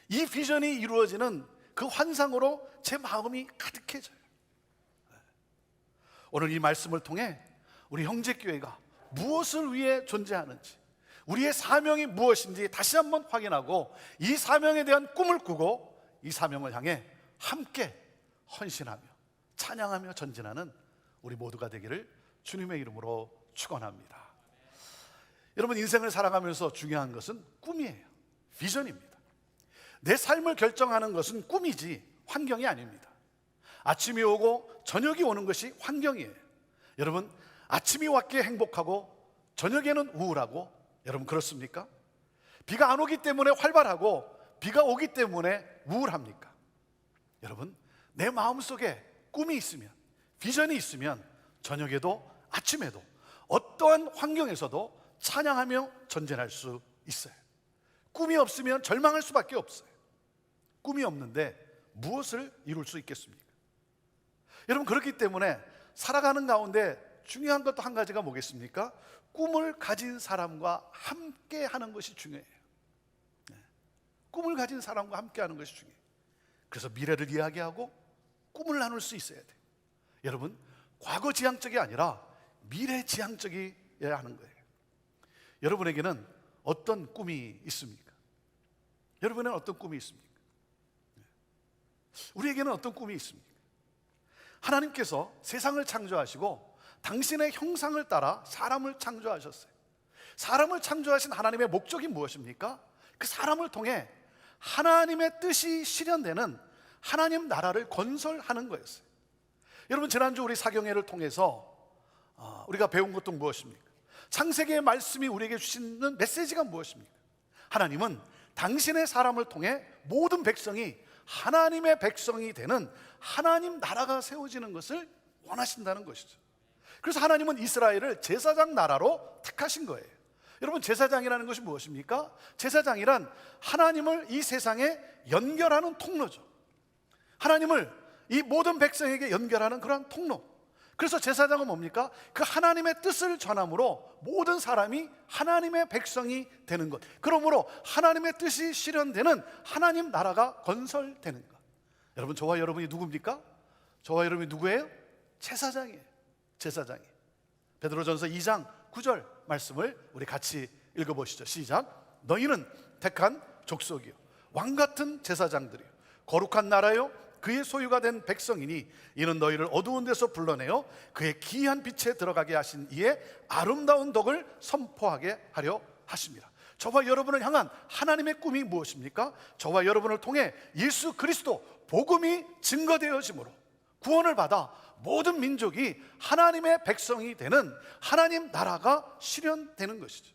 이 비전이 이루어지는 그 환상으로 제 마음이 가득해져요. 오늘 이 말씀을 통해 우리 형제교회가 무엇을 위해 존재하는지, 우리의 사명이 무엇인지 다시 한번 확인하고 이 사명에 대한 꿈을 꾸고 이 사명을 향해 함께 헌신하며 찬양하며 전진하는 우리 모두가 되기를 주님의 이름으로 축원합니다. 여러분, 인생을 살아가면서 중요한 것은 꿈이에요. 비전입니다. 내 삶을 결정하는 것은 꿈이지 환경이 아닙니다. 아침이 오고 저녁이 오는 것이 환경이에요. 여러분, 아침이 왔기에 행복하고 저녁에는 우울하고, 여러분 그렇습니까? 비가 안 오기 때문에 활발하고 비가 오기 때문에 우울합니까? 여러분, 내 마음속에 꿈이 있으면, 비전이 있으면 저녁에도 아침에도 어떠한 환경에서도 찬양하며 전진할 수 있어요. 꿈이 없으면 절망할 수밖에 없어요. 꿈이 없는데 무엇을 이룰 수 있겠습니까? 여러분, 그렇기 때문에 살아가는 가운데 중요한 것도 한 가지가 뭐겠습니까? 꿈을 가진 사람과 함께 하는 것이 중요해요. 꿈을 가진 사람과 함께 하는 것이 중요해요. 그래서 미래를 이야기하고 꿈을 나눌 수 있어야 돼요. 여러분, 과거 지향적이 아니라 미래 지향적이어야 하는 거예요. 여러분에게는 어떤 꿈이 있습니까? 여러분은 어떤 꿈이 있습니까? 우리에게는 어떤 꿈이 있습니까? 하나님께서 세상을 창조하시고 당신의 형상을 따라 사람을 창조하셨어요. 사람을 창조하신 하나님의 목적이 무엇입니까? 그 사람을 통해 하나님의 뜻이 실현되는 하나님 나라를 건설하는 거였어요. 여러분, 지난주 우리 사경회를 통해서 우리가 배운 것도 무엇입니까? 창세기의 말씀이 우리에게 주시는 메시지가 무엇입니까? 하나님은 당신의 사람을 통해 모든 백성이 하나님의 백성이 되는 하나님 나라가 세워지는 것을 원하신다는 것이죠. 그래서 하나님은 이스라엘을 제사장 나라로 택하신 거예요. 여러분, 제사장이라는 것이 무엇입니까? 제사장이란 하나님을 이 세상에 연결하는 통로죠. 하나님을 이 모든 백성에게 연결하는 그러한 통로. 그래서 제사장은 뭡니까? 그 하나님의 뜻을 전함으로 모든 사람이 하나님의 백성이 되는 것. 그러므로 하나님의 뜻이 실현되는 하나님 나라가 건설되는 것. 여러분, 저와 여러분이 누굽니까? 저와 여러분이 누구예요? 제사장이에요. 제사장이에요. 베드로전서 2장 9절 말씀을 우리 같이 읽어보시죠. 시작. 너희는 택한 족속이요 왕같은 제사장들이요 거룩한 나라요 그의 소유가 된 백성이니 이는 너희를 어두운 데서 불러내어 그의 기이한 빛에 들어가게 하신 이의 아름다운 덕을 선포하게 하려 하십니다. 저와 여러분을 향한 하나님의 꿈이 무엇입니까? 저와 여러분을 통해 예수 그리스도 복음이 증거되어짐으로 구원을 받아 모든 민족이 하나님의 백성이 되는 하나님 나라가 실현되는 것이죠.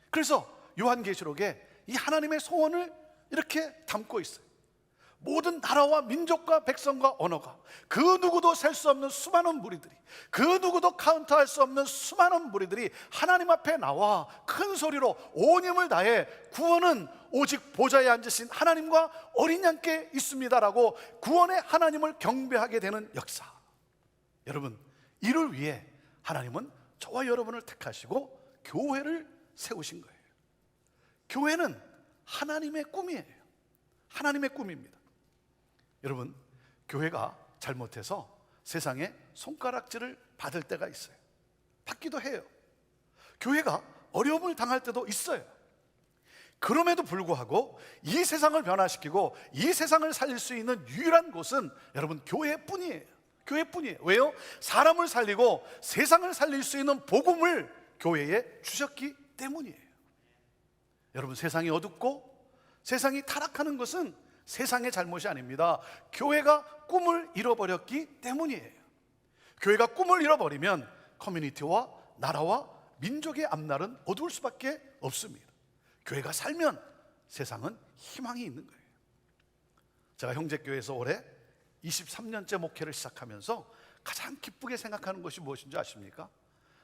그래서 요한계시록에 이 하나님의 소원을 이렇게 담고 있어요. 모든 나라와 민족과 백성과 언어가, 그 누구도 셀 수 없는 수많은 무리들이, 그 누구도 카운트할 수 없는 수많은 무리들이 하나님 앞에 나와 큰 소리로 온 힘을 다해 구원은 오직 보좌에 앉으신 하나님과 어린 양께 있습니다라고 구원의 하나님을 경배하게 되는 역사. 여러분, 이를 위해 하나님은 저와 여러분을 택하시고 교회를 세우신 거예요. 교회는 하나님의 꿈이에요. 하나님의 꿈입니다. 여러분, 교회가 잘못해서 세상에 손가락질을 받을 때가 있어요. 받기도 해요. 교회가 어려움을 당할 때도 있어요. 그럼에도 불구하고 이 세상을 변화시키고 이 세상을 살릴 수 있는 유일한 곳은 여러분 교회뿐이에요. 교회뿐이에요. 왜요? 사람을 살리고 세상을 살릴 수 있는 복음을 교회에 주셨기 때문이에요. 여러분, 세상이 어둡고 세상이 타락하는 것은 세상의 잘못이 아닙니다. 교회가 꿈을 잃어버렸기 때문이에요. 교회가 꿈을 잃어버리면 커뮤니티와 나라와 민족의 앞날은 어두울 수밖에 없습니다. 교회가 살면 세상은 희망이 있는 거예요. 제가 형제교회에서 올해 23년째 목회를 시작하면서 가장 기쁘게 생각하는 것이 무엇인지 아십니까?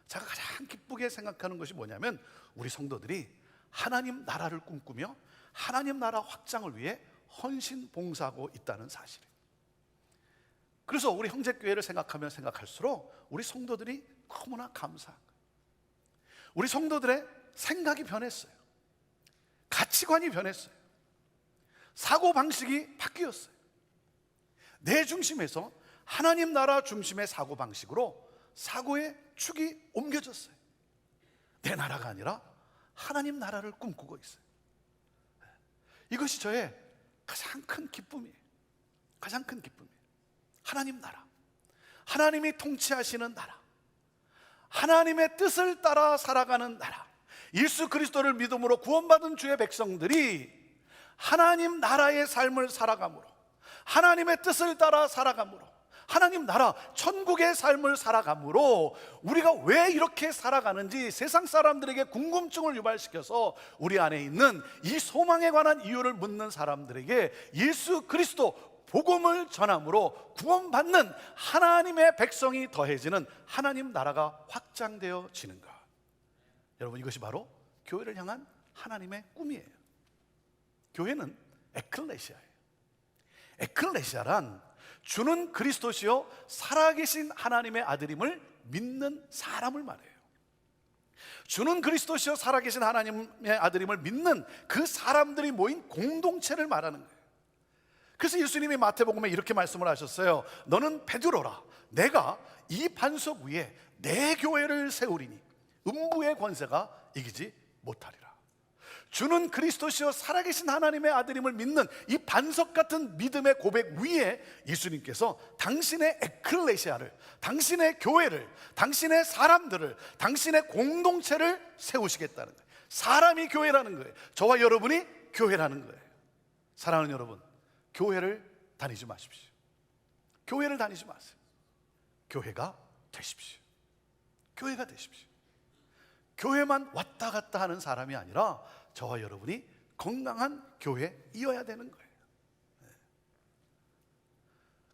제가 가장 기쁘게 생각하는 것이 뭐냐면 우리 성도들이 하나님 나라를 꿈꾸며 하나님 나라 확장을 위해 헌신 봉사하고 있다는 사실이에요. 그래서 우리 형제교회를 생각하면 생각할수록 우리 성도들이 너무나 감사한 거예요. 우리 성도들의 생각이 변했어요. 가치관이 변했어요. 사고 방식이 바뀌었어요. 내 중심에서 하나님 나라 중심의 사고 방식으로 사고의 축이 옮겨졌어요. 내 나라가 아니라 하나님 나라를 꿈꾸고 있어요. 이것이 저의 가장 큰 기쁨이에요. 가장 큰 기쁨이에요. 하나님 나라, 하나님이 통치하시는 나라, 하나님의 뜻을 따라 살아가는 나라, 예수 그리스도를 믿음으로 구원받은 주의 백성들이 하나님 나라의 삶을 살아감으로, 하나님의 뜻을 따라 살아감으로, 하나님 나라 천국의 삶을 살아감으로 우리가 왜 이렇게 살아가는지 세상 사람들에게 궁금증을 유발시켜서 우리 안에 있는 이 소망에 관한 이유를 묻는 사람들에게 예수 그리스도 복음을 전함으로 구원받는 하나님의 백성이 더해지는 하나님 나라가 확장되어지는가? 여러분, 이것이 바로 교회를 향한 하나님의 꿈이에요. 교회는 에클레시아예요. 에클레시아란 주는 그리스도시요 살아계신 하나님의 아들임을 믿는 사람을 말해요. 주는 그리스도시요 살아계신 하나님의 아들임을 믿는 그 사람들이 모인 공동체를 말하는 거예요. 그래서 예수님이 마태복음에 이렇게 말씀을 하셨어요. 너는 베드로라. 내가 이 반석 위에 내 교회를 세우리니 음부의 권세가 이기지 못하리라. 주는 그리스도시요 살아계신 하나님의 아들임을 믿는 이 반석 같은 믿음의 고백 위에 예수님께서 당신의 에클레시아를, 당신의 교회를, 당신의 사람들을, 당신의 공동체를 세우시겠다는 거예요. 사람이 교회라는 거예요. 저와 여러분이 교회라는 거예요. 사랑하는 여러분, 교회를 다니지 마십시오. 교회를 다니지 마세요. 교회가 되십시오. 교회가 되십시오. 교회만 왔다 갔다 하는 사람이 아니라 저와 여러분이 건강한 교회이어야 되는 거예요.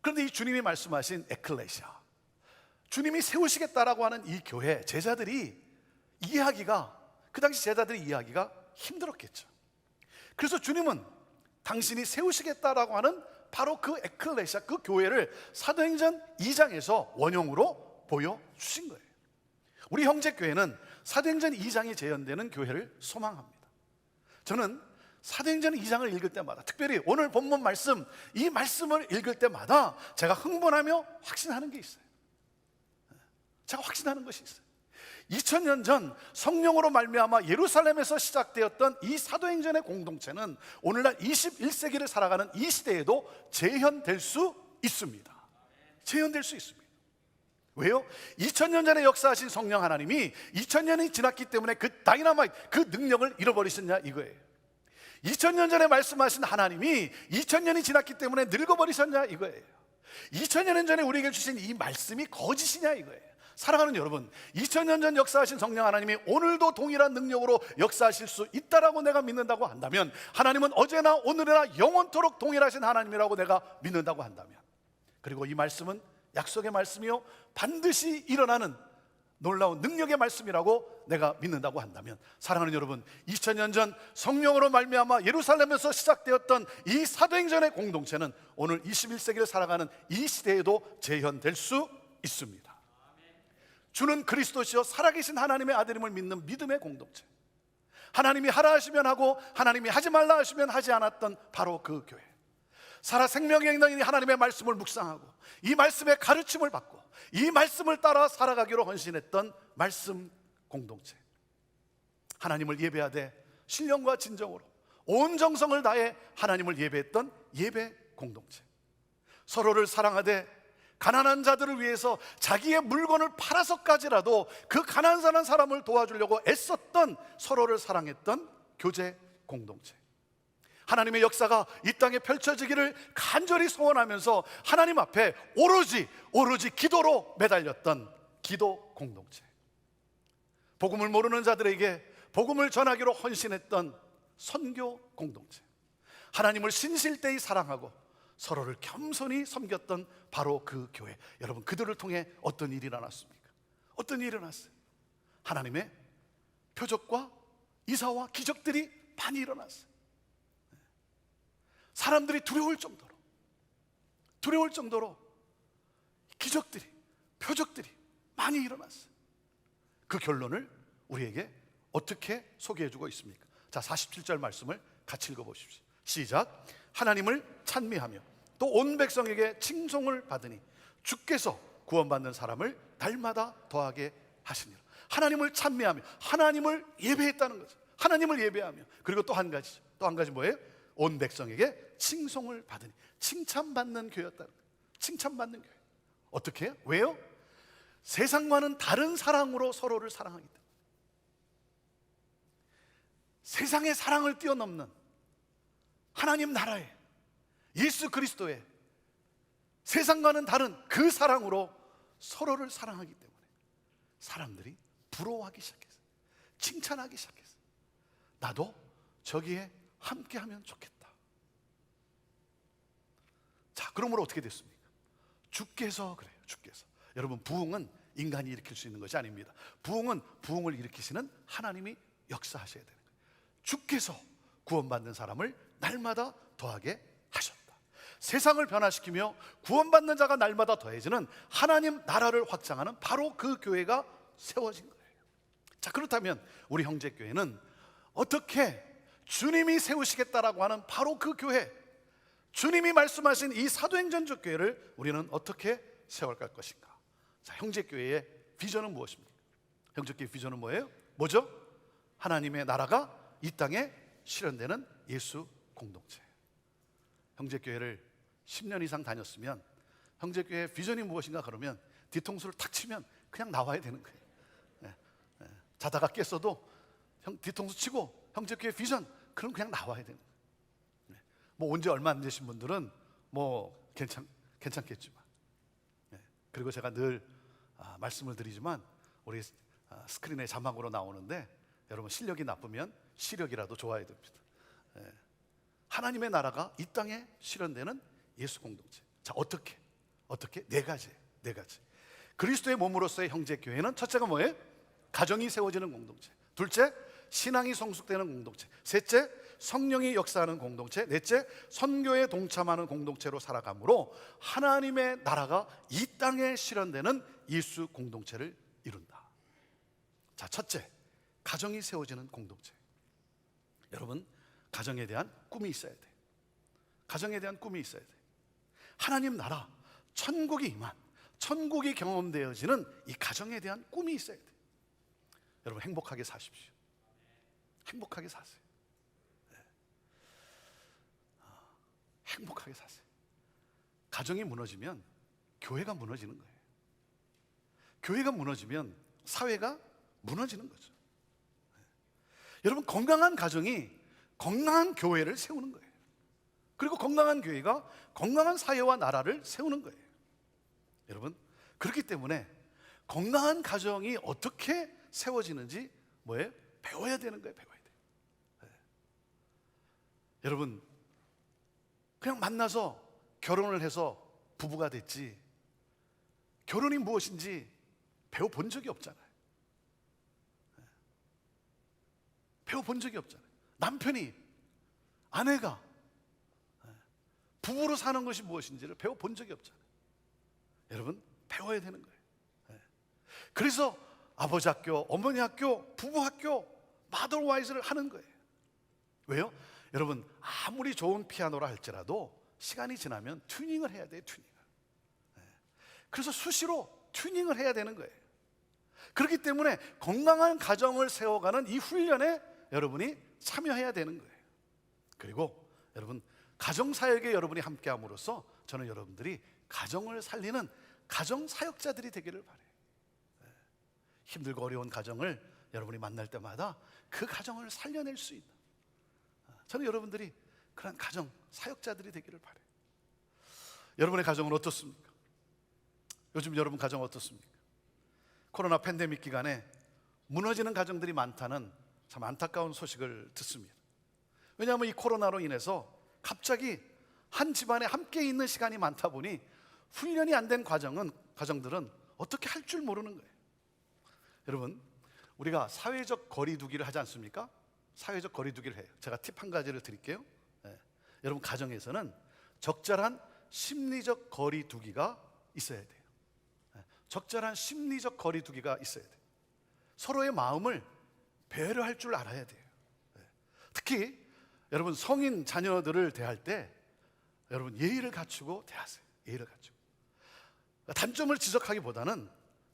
그런데 이 주님이 말씀하신 에클레시아, 주님이 세우시겠다라고 하는 이 교회, 제자들이 이해하기가, 그 당시 제자들이 이해하기가 힘들었겠죠. 그래서 주님은 당신이 세우시겠다라고 하는 바로 그 에클레시아, 그 교회를 사도행전 2장에서 원형으로 보여주신 거예요. 우리 형제교회는 사도행전 2장이 재현되는 교회를 소망합니다. 저는 사도행전 2장을 읽을 때마다, 특별히 오늘 본문 말씀, 이 말씀을 읽을 때마다 제가 흥분하며 확신하는 게 있어요. 제가 확신하는 것이 있어요. 2000년 전 성령으로 말미암아 예루살렘에서 시작되었던 이 사도행전의 공동체는 오늘날 21세기를 살아가는 이 시대에도 재현될 수 있습니다. 재현될 수 있습니다. 왜요? 2000년 전에 역사하신 성령 하나님이 2000년이 지났기 때문에 그 다이나마이트, 그 능력을 잃어버리셨냐 이거예요. 2000년 전에 말씀하신 하나님이 2000년이 지났기 때문에 늙어버리셨냐 이거예요. 2000년 전에 우리에게 주신 이 말씀이 거짓이냐 이거예요. 사랑하는 여러분, 2000년 전 역사하신 성령 하나님이 오늘도 동일한 능력으로 역사하실 수 있다라고 내가 믿는다고 한다면, 하나님은 어제나 오늘이나 영원토록 동일하신 하나님이라고 내가 믿는다고 한다면, 그리고 이 말씀은 약속의 말씀이요 반드시 일어나는 놀라운 능력의 말씀이라고 내가 믿는다고 한다면, 사랑하는 여러분, 2000년 전 성령으로 말미암아 예루살렘에서 시작되었던 이 사도행전의 공동체는 오늘 21세기를 살아가는 이 시대에도 재현될 수 있습니다. 주는 그리스도시요 살아계신 하나님의 아들임을 믿는 믿음의 공동체, 하나님이 하라 하시면 하고 하나님이 하지 말라 하시면 하지 않았던 바로 그 교회, 살아 생명의 행동이 하나님의 말씀을 묵상하고 이 말씀의 가르침을 받고 이 말씀을 따라 살아가기로 헌신했던 말씀 공동체, 하나님을 예배하되 신령과 진정으로 온 정성을 다해 하나님을 예배했던 예배 공동체, 서로를 사랑하되 가난한 자들을 위해서 자기의 물건을 팔아서까지라도 그 가난한 사람을 도와주려고 애썼던, 서로를 사랑했던 교제 공동체, 하나님의 역사가 이 땅에 펼쳐지기를 간절히 소원하면서 하나님 앞에 오로지 기도로 매달렸던 기도 공동체, 복음을 모르는 자들에게 복음을 전하기로 헌신했던 선교 공동체, 하나님을 신실되이 사랑하고 서로를 겸손히 섬겼던 바로 그 교회. 여러분, 그들을 통해 어떤 일이 일어났습니까? 어떤 일이 일어났어요? 하나님의 표적과 이사와 기적들이 많이 일어났어요. 사람들이 두려울 정도로 기적들이, 표적들이 많이 일어났어요. 그 결론을 우리에게 어떻게 소개해주고 있습니까? 자, 47절 말씀을 같이 읽어보십시오. 시작. 하나님을 찬미하며 또 온 백성에게 칭송을 받으니 주께서 구원받는 사람을 날마다 더하게 하시니라. 하나님을 찬미하며 하나님을 예배했다는 거죠. 하나님을 예배하며, 그리고 또 한 가지죠. 또 한 가지 뭐예요? 온 백성에게 칭송을 받으니, 칭찬받는 교회였다는 거예요. 칭찬받는 교회. 어떻게 해요? 왜요? 세상과는 다른 사랑으로 서로를 사랑하기 때문에. 세상의 사랑을 뛰어넘는 하나님 나라의 예수 그리스도의 세상과는 다른 그 사랑으로 서로를 사랑하기 때문에 사람들이 부러워하기 시작했어요. 칭찬하기 시작했어요. 나도 저기에 함께하면 좋겠다. 자, 그러므로 어떻게 됐습니까? 주께서 그래요. 주께서. 여러분, 부흥은 인간이 일으킬 수 있는 것이 아닙니다. 부흥은 부흥을 일으키시는 하나님이 역사하셔야 되는 거예요. 주께서 구원받는 사람을 날마다 더하게 하셨다. 세상을 변화시키며 구원받는 자가 날마다 더해지는 하나님 나라를 확장하는 바로 그 교회가 세워진 거예요. 자, 그렇다면 우리 형제교회는 어떻게 주님이 세우시겠다라고 하는 바로 그 교회, 주님이 말씀하신 이 사도행전적 교회를 우리는 어떻게 세워갈 것인가? 자, 형제교회의 비전은 무엇입니까? 형제교회 비전은 뭐예요? 뭐죠? 하나님의 나라가 이 땅에 실현되는 예수 공동체. 형제교회를 10년 이상 다녔으면 형제교회의 비전이 무엇인가 그러면 뒤통수를 탁 치면 그냥 나와야 되는 거예요. 자다가 깼어도 뒤통수 치고 형제교회 비전, 그럼 그냥 나와야 되는 거예요. 뭐 온 지 얼마 안 되신 분들은 뭐 괜찮겠지만, 그리고 제가 늘 말씀을 드리지만 우리 스크린에 자막으로 나오는데 여러분, 실력이 나쁘면 시력이라도 좋아야 됩니다. 하나님의 나라가 이 땅에 실현되는 예수 공동체. 자, 어떻게? 네 가지. 그리스도의 몸으로서의 형제교회는 첫째가 뭐예요? 가정이 세워지는 공동체. 둘째, 신앙이 성숙되는 공동체. 셋째, 성령이 역사하는 공동체. 넷째, 선교에 동참하는 공동체로 살아가므로 하나님의 나라가 이 땅에 실현되는 예수 공동체를 이룬다. 자, 첫째, 가정이 세워지는 공동체. 여러분, 가정에 대한 꿈이 있어야 돼. 가정에 대한 꿈이 있어야 돼. 하나님 나라, 천국이 임한, 천국이 경험되어지는 이 가정에 대한 꿈이 있어야 돼. 여러분, 행복하게 사십시오. 행복하게 사세요. 행복하게 사세요. 가정이 무너지면 교회가 무너지는 거예요. 교회가 무너지면 사회가 무너지는 거죠. 여러분, 건강한 가정이 건강한 교회를 세우는 거예요. 그리고 건강한 교회가 건강한 사회와 나라를 세우는 거예요. 여러분, 그렇기 때문에 건강한 가정이 어떻게 세워지는지 뭐예요? 배워야 되는 거예요. 배워야 돼요. 여러분, 그냥 만나서 결혼을 해서 부부가 됐지 결혼이 무엇인지 배워본 적이 없잖아요. 배워본 적이 없잖아요. 남편이, 아내가 부부로 사는 것이 무엇인지를 배워본 적이 없잖아요. 여러분, 배워야 되는 거예요. 그래서 아버지 학교, 어머니 학교, 부부 학교, 마더와이즈를 하는 거예요. 왜요? 여러분, 아무리 좋은 피아노라 할지라도 시간이 지나면 튜닝을 해야 돼요. 튜닝을. 그래서 수시로 튜닝을 해야 되는 거예요. 그렇기 때문에 건강한 가정을 세워가는 이 훈련에 여러분이 참여해야 되는 거예요. 그리고 여러분, 가정사역에 여러분이 함께함으로써 저는 여러분들이 가정을 살리는 가정사역자들이 되기를 바라요. 힘들고 어려운 가정을 여러분이 만날 때마다 그 가정을 살려낼 수 있는, 저는 여러분들이 그런 가정사역자들이 되기를 바라요. 여러분의 가정은 어떻습니까? 요즘 여러분 가정 어떻습니까? 코로나 팬데믹 기간에 무너지는 가정들이 많다는 참 안타까운 소식을 듣습니다. 왜냐하면 이 코로나로 인해서 갑자기 한 집안에 함께 있는 시간이 많다 보니 훈련이 안 된 가정들은 어떻게 할 줄 모르는 거예요. 여러분, 우리가 사회적 거리두기를 하지 않습니까? 사회적 거리두기를 해요. 제가 팁 한 가지를 드릴게요. 여러분, 가정에서는 적절한 심리적 거리두기가 있어야 돼요. 적절한 심리적 거리두기가 있어야 돼요. 서로의 마음을 배려할 줄 알아야 돼요. 특히 여러분 성인 자녀들을 대할 때 여러분 예의를 갖추고 대하세요. 예의를 갖추고. 단점을 지적하기보다는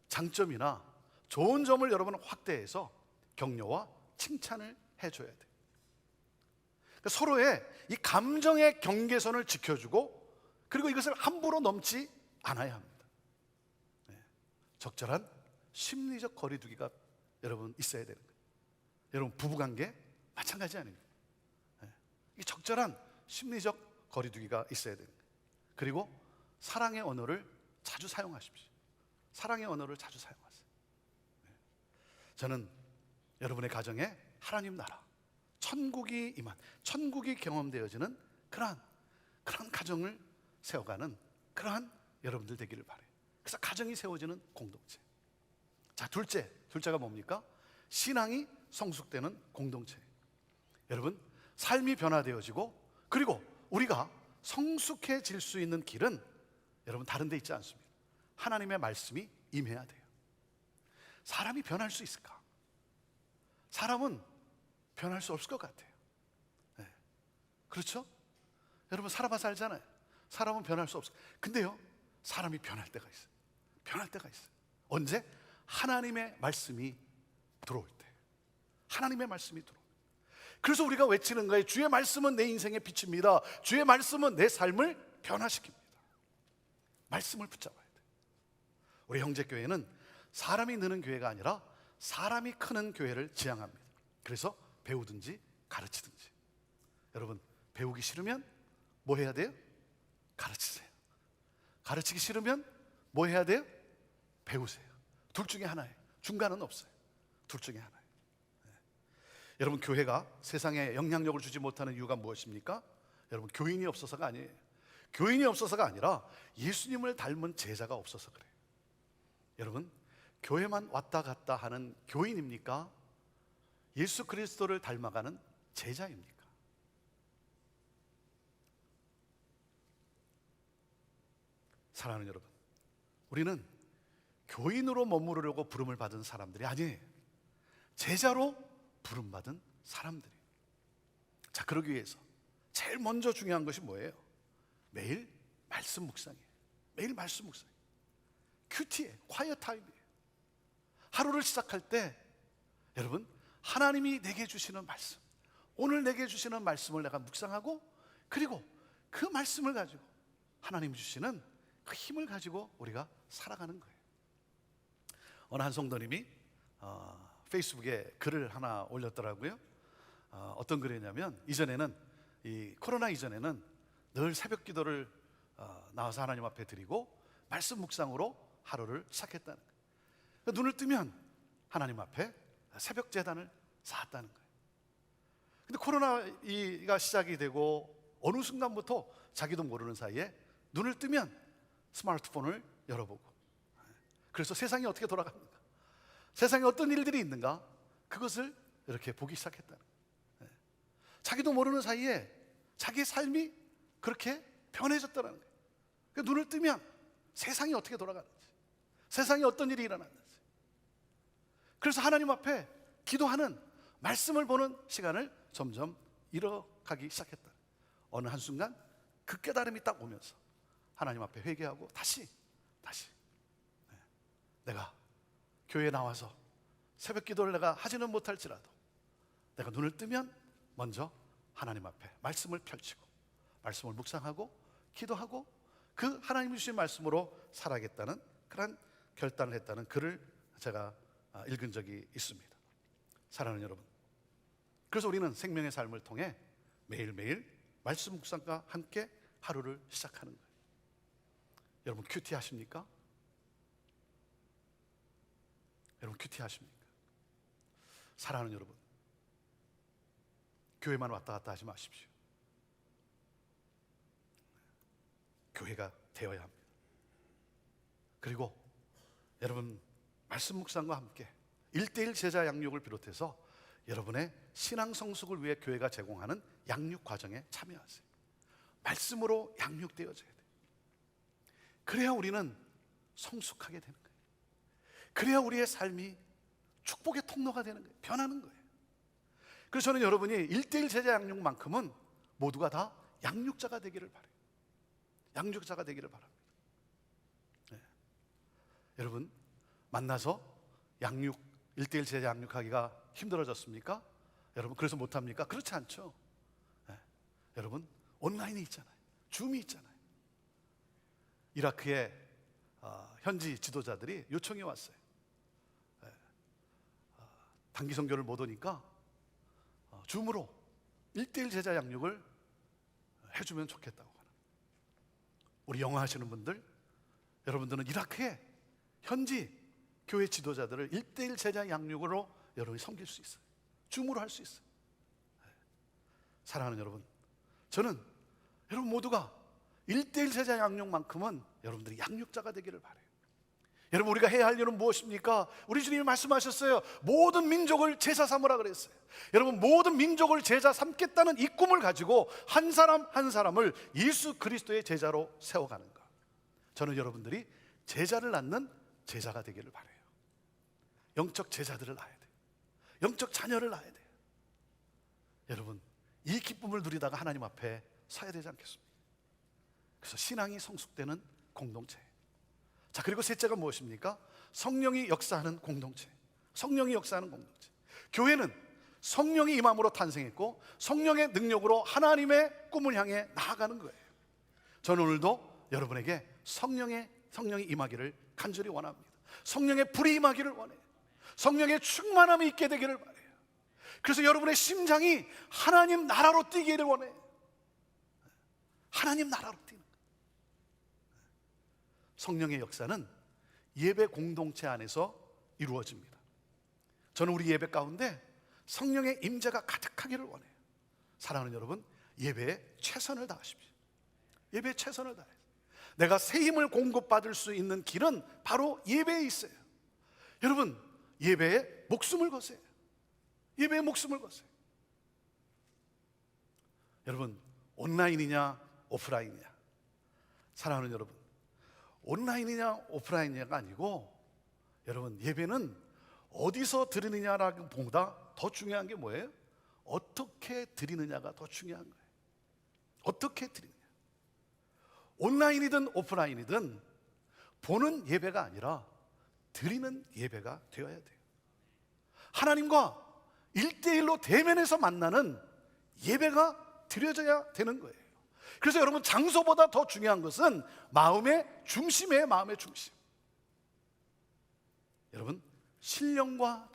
장점이나 좋은 점을 여러분 확대해서 격려와 칭찬을 해줘야 돼요. 그러니까 서로의 이 감정의 경계선을 지켜주고 그리고 이것을 함부로 넘지 않아야 합니다. 네. 적절한 심리적 거리두기가 여러분 있어야 되는 거예요. 여러분 부부관계 마찬가지 아닙니까? 네. 이 적절한 심리적 거리두기가 있어야 되는 거예요. 그리고 사랑의 언어를 자주 사용하십시오. 사랑의 언어를 자주 사용하세요. 네. 저는 여러분의 가정에 하나님 나라, 천국이 임한, 천국이 경험되어지는 그러한 가정을 세워가는 그러한 여러분들 되기를 바라요. 그래서 가정이 세워지는 공동체. 자, 둘째가 뭡니까? 신앙이 성숙되는 공동체. 여러분, 삶이 변화되어지고 그리고 우리가 성숙해질 수 있는 길은 여러분 다른 데 있지 않습니다. 하나님의 말씀이 임해야 돼요. 사람이 변할 수 있을까? 사람은 변할 수 없을 것 같아요. 네. 그렇죠? 여러분 살아봐서 알잖아요. 사람은 변할 수 없어요. 근데요, 사람이 변할 때가 있어요. 변할 때가 있어요. 언제? 하나님의 말씀이 들어올 때. 하나님의 말씀이 들어올 때. 그래서 우리가 외치는 거예요. 주의 말씀은 내 인생의 빛입니다. 주의 말씀은 내 삶을 변화시킵니다. 말씀을 붙잡아야 돼요. 우리 형제교회는 사람이 느는 교회가 아니라 사람이 크는 교회를 지향합니다. 그래서 배우든지 가르치든지. 여러분 배우기 싫으면 뭐 해야 돼요? 가르치세요. 가르치기 싫으면 뭐 해야 돼요? 배우세요. 둘 중에 하나예요. 중간은 없어요. 둘 중에 하나예요. 네. 여러분 교회가 세상에 영향력을 주지 못하는 이유가 무엇입니까? 여러분 교인이 없어서가 아니에요. 교인이 없어서가 아니라 예수님을 닮은 제자가 없어서 그래요. 여러분 교회만 왔다 갔다 하는 교인입니까? 예수 그리스도를 닮아가는 제자입니까? 사랑하는 여러분, 우리는 교인으로 머무르려고 부름을 받은 사람들이 아니에요. 제자로 부름받은 사람들이에요. 자, 그러기 위해서 제일 먼저 중요한 것이 뭐예요? 매일 말씀 묵상이에요. 매일 말씀 묵상이에요. 큐티에 콰이어 타임이에요. 하루를 시작할 때 여러분 하나님이 내게 주시는 말씀, 오늘 내게 주시는 말씀을 내가 묵상하고 그리고 그 말씀을 가지고 하나님이 주시는 그 힘을 가지고 우리가 살아가는 거예요. 어느 한 성도님이 페이스북에 글을 하나 올렸더라고요. 어떤 글이냐면 이전에는 이 코로나 이전에는 늘 새벽 기도를 나와서 하나님 앞에 드리고 말씀 묵상으로 하루를 시작했다는 거예요. 눈을 뜨면 하나님 앞에 새벽 제단을 쌓았다는 거예요. 근데 코로나가 시작이 되고 어느 순간부터 자기도 모르는 사이에 눈을 뜨면 스마트폰을 열어보고 그래서 세상이 어떻게 돌아갑니까? 세상에 어떤 일들이 있는가? 그것을 이렇게 보기 시작했다는 거예요. 자기도 모르는 사이에 자기의 삶이 그렇게 변해졌다는 거예요. 그러니까 눈을 뜨면 세상이 어떻게 돌아가는지, 세상에 어떤 일이 일어났는지. 그래서 하나님 앞에 기도하는 말씀을 보는 시간을 점점 잃어가기 시작했다. 어느 한순간 그 깨달음이 딱 오면서 하나님 앞에 회개하고 다시 내가 교회에 나와서 새벽 기도를 내가 하지는 못할지라도 내가 눈을 뜨면 먼저 하나님 앞에 말씀을 펼치고 말씀을 묵상하고 기도하고 그 하나님이 주신 말씀으로 살아가겠다는 그런 결단을 했다는 글을 제가 읽은 적이 있습니다. 사랑하는 여러분, 그래서 우리는 생명의 삶을 통해 매일매일 말씀 묵상과 함께 하루를 시작하는 거예요. 여러분 큐티 하십니까? 여러분 큐티 하십니까? 사랑하는 여러분, 교회만 왔다 갔다 하지 마십시오. 교회가 되어야 합니다. 그리고 여러분 말씀 묵상과 함께 1:1 제자 양육을 비롯해서 여러분의 신앙 성숙을 위해 교회가 제공하는 양육 과정에 참여하세요. 말씀으로 양육되어져야 돼요. 그래야 우리는 성숙하게 되는 거예요. 그래야 우리의 삶이 축복의 통로가 되는 거예요. 변하는 거예요. 그래서 저는 여러분이 1:1 제자 양육만큼은 모두가 다 양육자가 되기를 바라요. 양육자가 되기를 바랍니다. 네. 여러분 만나서 1:1 제자 양육하기가 힘들어졌습니까? 여러분 그래서 못합니까? 그렇지 않죠. 네. 여러분 온라인이 있잖아요. 줌이 있잖아요. 이라크의 현지 지도자들이 요청이 왔어요. 네. 단기 선교를 못 오니까 줌으로 1:1 제자 양육을 해주면 좋겠다고 하는. 우리 영어 하시는 분들, 여러분들은 이라크의 현지 교회 지도자들을 1:1 제자 양육으로 여러분이 섬길 수 있어요. 줌으로 할 수 있어요. 사랑하는 여러분, 저는 여러분 모두가 1:1 제자 양육만큼은 여러분들이 양육자가 되기를 바라요. 여러분 우리가 해야 할 일은 무엇입니까? 우리 주님이 말씀하셨어요. 모든 민족을 제자 삼으라 그랬어요. 여러분 모든 민족을 제자 삼겠다는 이 꿈을 가지고 한 사람 한 사람을 예수 그리스도의 제자로 세워가는 것. 저는 여러분들이 제자를 낳는 제자가 되기를 바라요. 영적 제자들을 낳아야 돼요. 영적 자녀를 낳아야 돼요. 여러분 이 기쁨을 누리다가 하나님 앞에 서야 되지 않겠습니까? 그래서 신앙이 성숙되는 공동체. 자, 그리고 셋째가 무엇입니까? 성령이 역사하는 공동체. 성령이 역사하는 공동체. 교회는 성령이 임함으로 탄생했고 성령의 능력으로 하나님의 꿈을 향해 나아가는 거예요. 저는 오늘도 여러분에게 성령이 임하기를 간절히 원합니다. 성령의 불이 임하기를 원해요. 성령의 충만함이 있게 되기를 바라요. 그래서 여러분의 심장이 하나님 나라로 뛰기를 원해요. 하나님 나라로 뛰는 거예요. 성령의 역사는 예배 공동체 안에서 이루어집니다. 저는 우리 예배 가운데 성령의 임재가 가득하기를 원해요. 사랑하는 여러분, 예배에 최선을 다하십시오. 예배에 최선을 다해요. 내가 새 힘을 공급받을 수 있는 길은 바로 예배에 있어요. 여러분, 예배에 목숨을 거세요. 예배에 목숨을 거세요. 여러분, 온라인이냐 오프라인이냐. 사랑하는 여러분, 온라인이냐 오프라인이냐가 아니고 여러분 예배는 어디서 드리느냐라기보다 더 중요한 게 뭐예요? 어떻게 드리느냐가 더 중요한 거예요. 어떻게 드리느냐. 온라인이든 오프라인이든 보는 예배가 아니라 드리는 예배가 되어야 돼요. 하나님과 1:1로 대면해서 만나는 예배가 드려져야 되는 거예요. 그래서 여러분 장소보다 더 중요한 것은 마음의 중심이에요. 마음의 중심. 여러분 신령과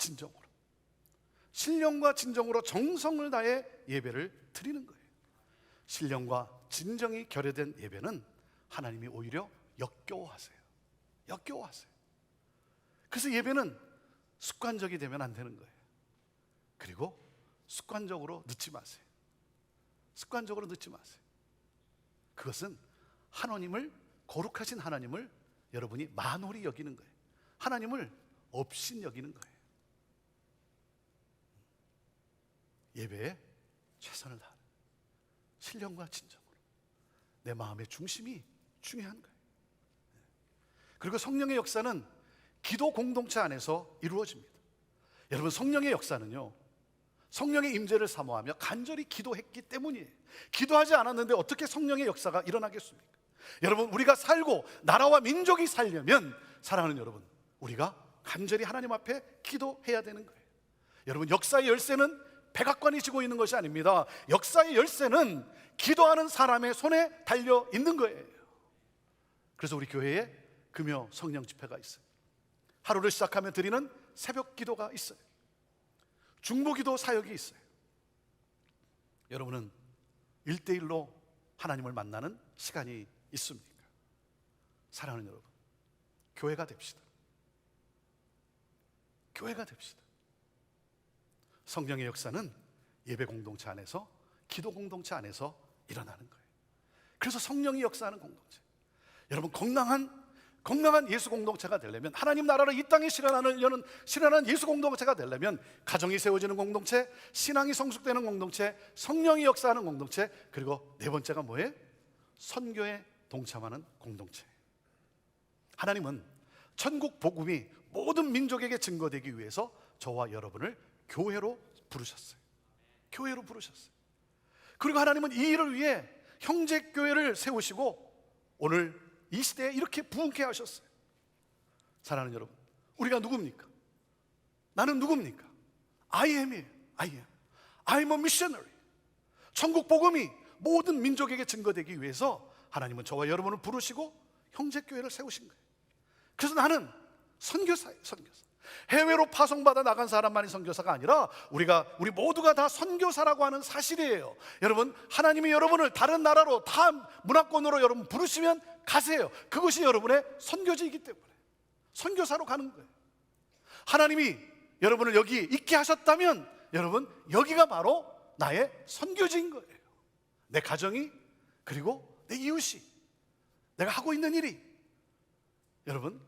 진정으로 정성을 다해 예배를 드리는 거예요. 신령과 진정이 결여된 예배는 하나님이 오히려 역겨워하세요. 그래서 예배는 습관적이 되면 안 되는 거예요. 그리고 습관적으로 늦지 마세요. 그것은 하나님을, 거룩하신 하나님을 여러분이 만홀히 여기는 거예요. 하나님을 업신 여기는 거예요. 예배에 최선을 다하는 신령과 진정으로 내 마음의 중심이 중요한 거예요. 그리고 성령의 역사는 기도 공동체 안에서 이루어집니다. 여러분 성령의 역사는요, 성령의 임재를 사모하며 간절히 기도했기 때문이에요. 기도하지 않았는데 어떻게 성령의 역사가 일어나겠습니까? 여러분 우리가 살고 나라와 민족이 살려면 사랑하는 여러분, 우리가 간절히 하나님 앞에 기도해야 되는 거예요. 여러분 역사의 열쇠는 백악관이 쥐고 있는 것이 아닙니다. 역사의 열쇠는 기도하는 사람의 손에 달려 있는 거예요. 그래서 우리 교회에 금요 성령 집회가 있어요. 하루를 시작하면 드리는 새벽 기도가 있어요. 중보기도 사역이 있어요. 여러분은 1:1로 하나님을 만나는 시간이 있습니까? 사랑하는 여러분, 교회가 됩시다. 성령의 역사는 예배 공동체 안에서, 기도 공동체 안에서 일어나는 거예요. 그래서 성령이 역사하는 공동체. 여러분 건강한 예수 공동체가 되려면, 하나님 나라를 이 땅에 실현하는 예수 공동체가 되려면 가정이 세워지는 공동체, 신앙이 성숙되는 공동체, 성령이 역사하는 공동체, 그리고 네 번째가 뭐예요? 선교에 동참하는 공동체. 하나님은 천국 복음이 모든 민족에게 증거되기 위해서 저와 여러분을 교회로 부르셨어요. 교회로 부르셨어요. 그리고 하나님은 이 일을 위해 형제교회를 세우시고 오늘 이 시대에 이렇게 부흥케 하셨어요. 사랑하는 여러분, 우리가 누굽니까? 나는 누굽니까? I am이에요. I am. I'm a missionary. 천국 복음이 모든 민족에게 증거되기 위해서 하나님은 저와 여러분을 부르시고 형제교회를 세우신 거예요. 그래서 나는 선교사예요. 선교사. 해외로 파송받아 나간 사람만이 선교사가 아니라 우리 모두가 다 선교사라고 하는 사실이에요. 여러분, 하나님이 여러분을 다른 나라로, 다 문화권으로 여러분 부르시면 가세요. 그것이 여러분의 선교지이기 때문에 선교사로 가는 거예요. 하나님이 여러분을 여기 있게 하셨다면 여러분, 여기가 바로 나의 선교지인 거예요. 내 가정이, 그리고 내 이웃이, 내가 하고 있는 일이 여러분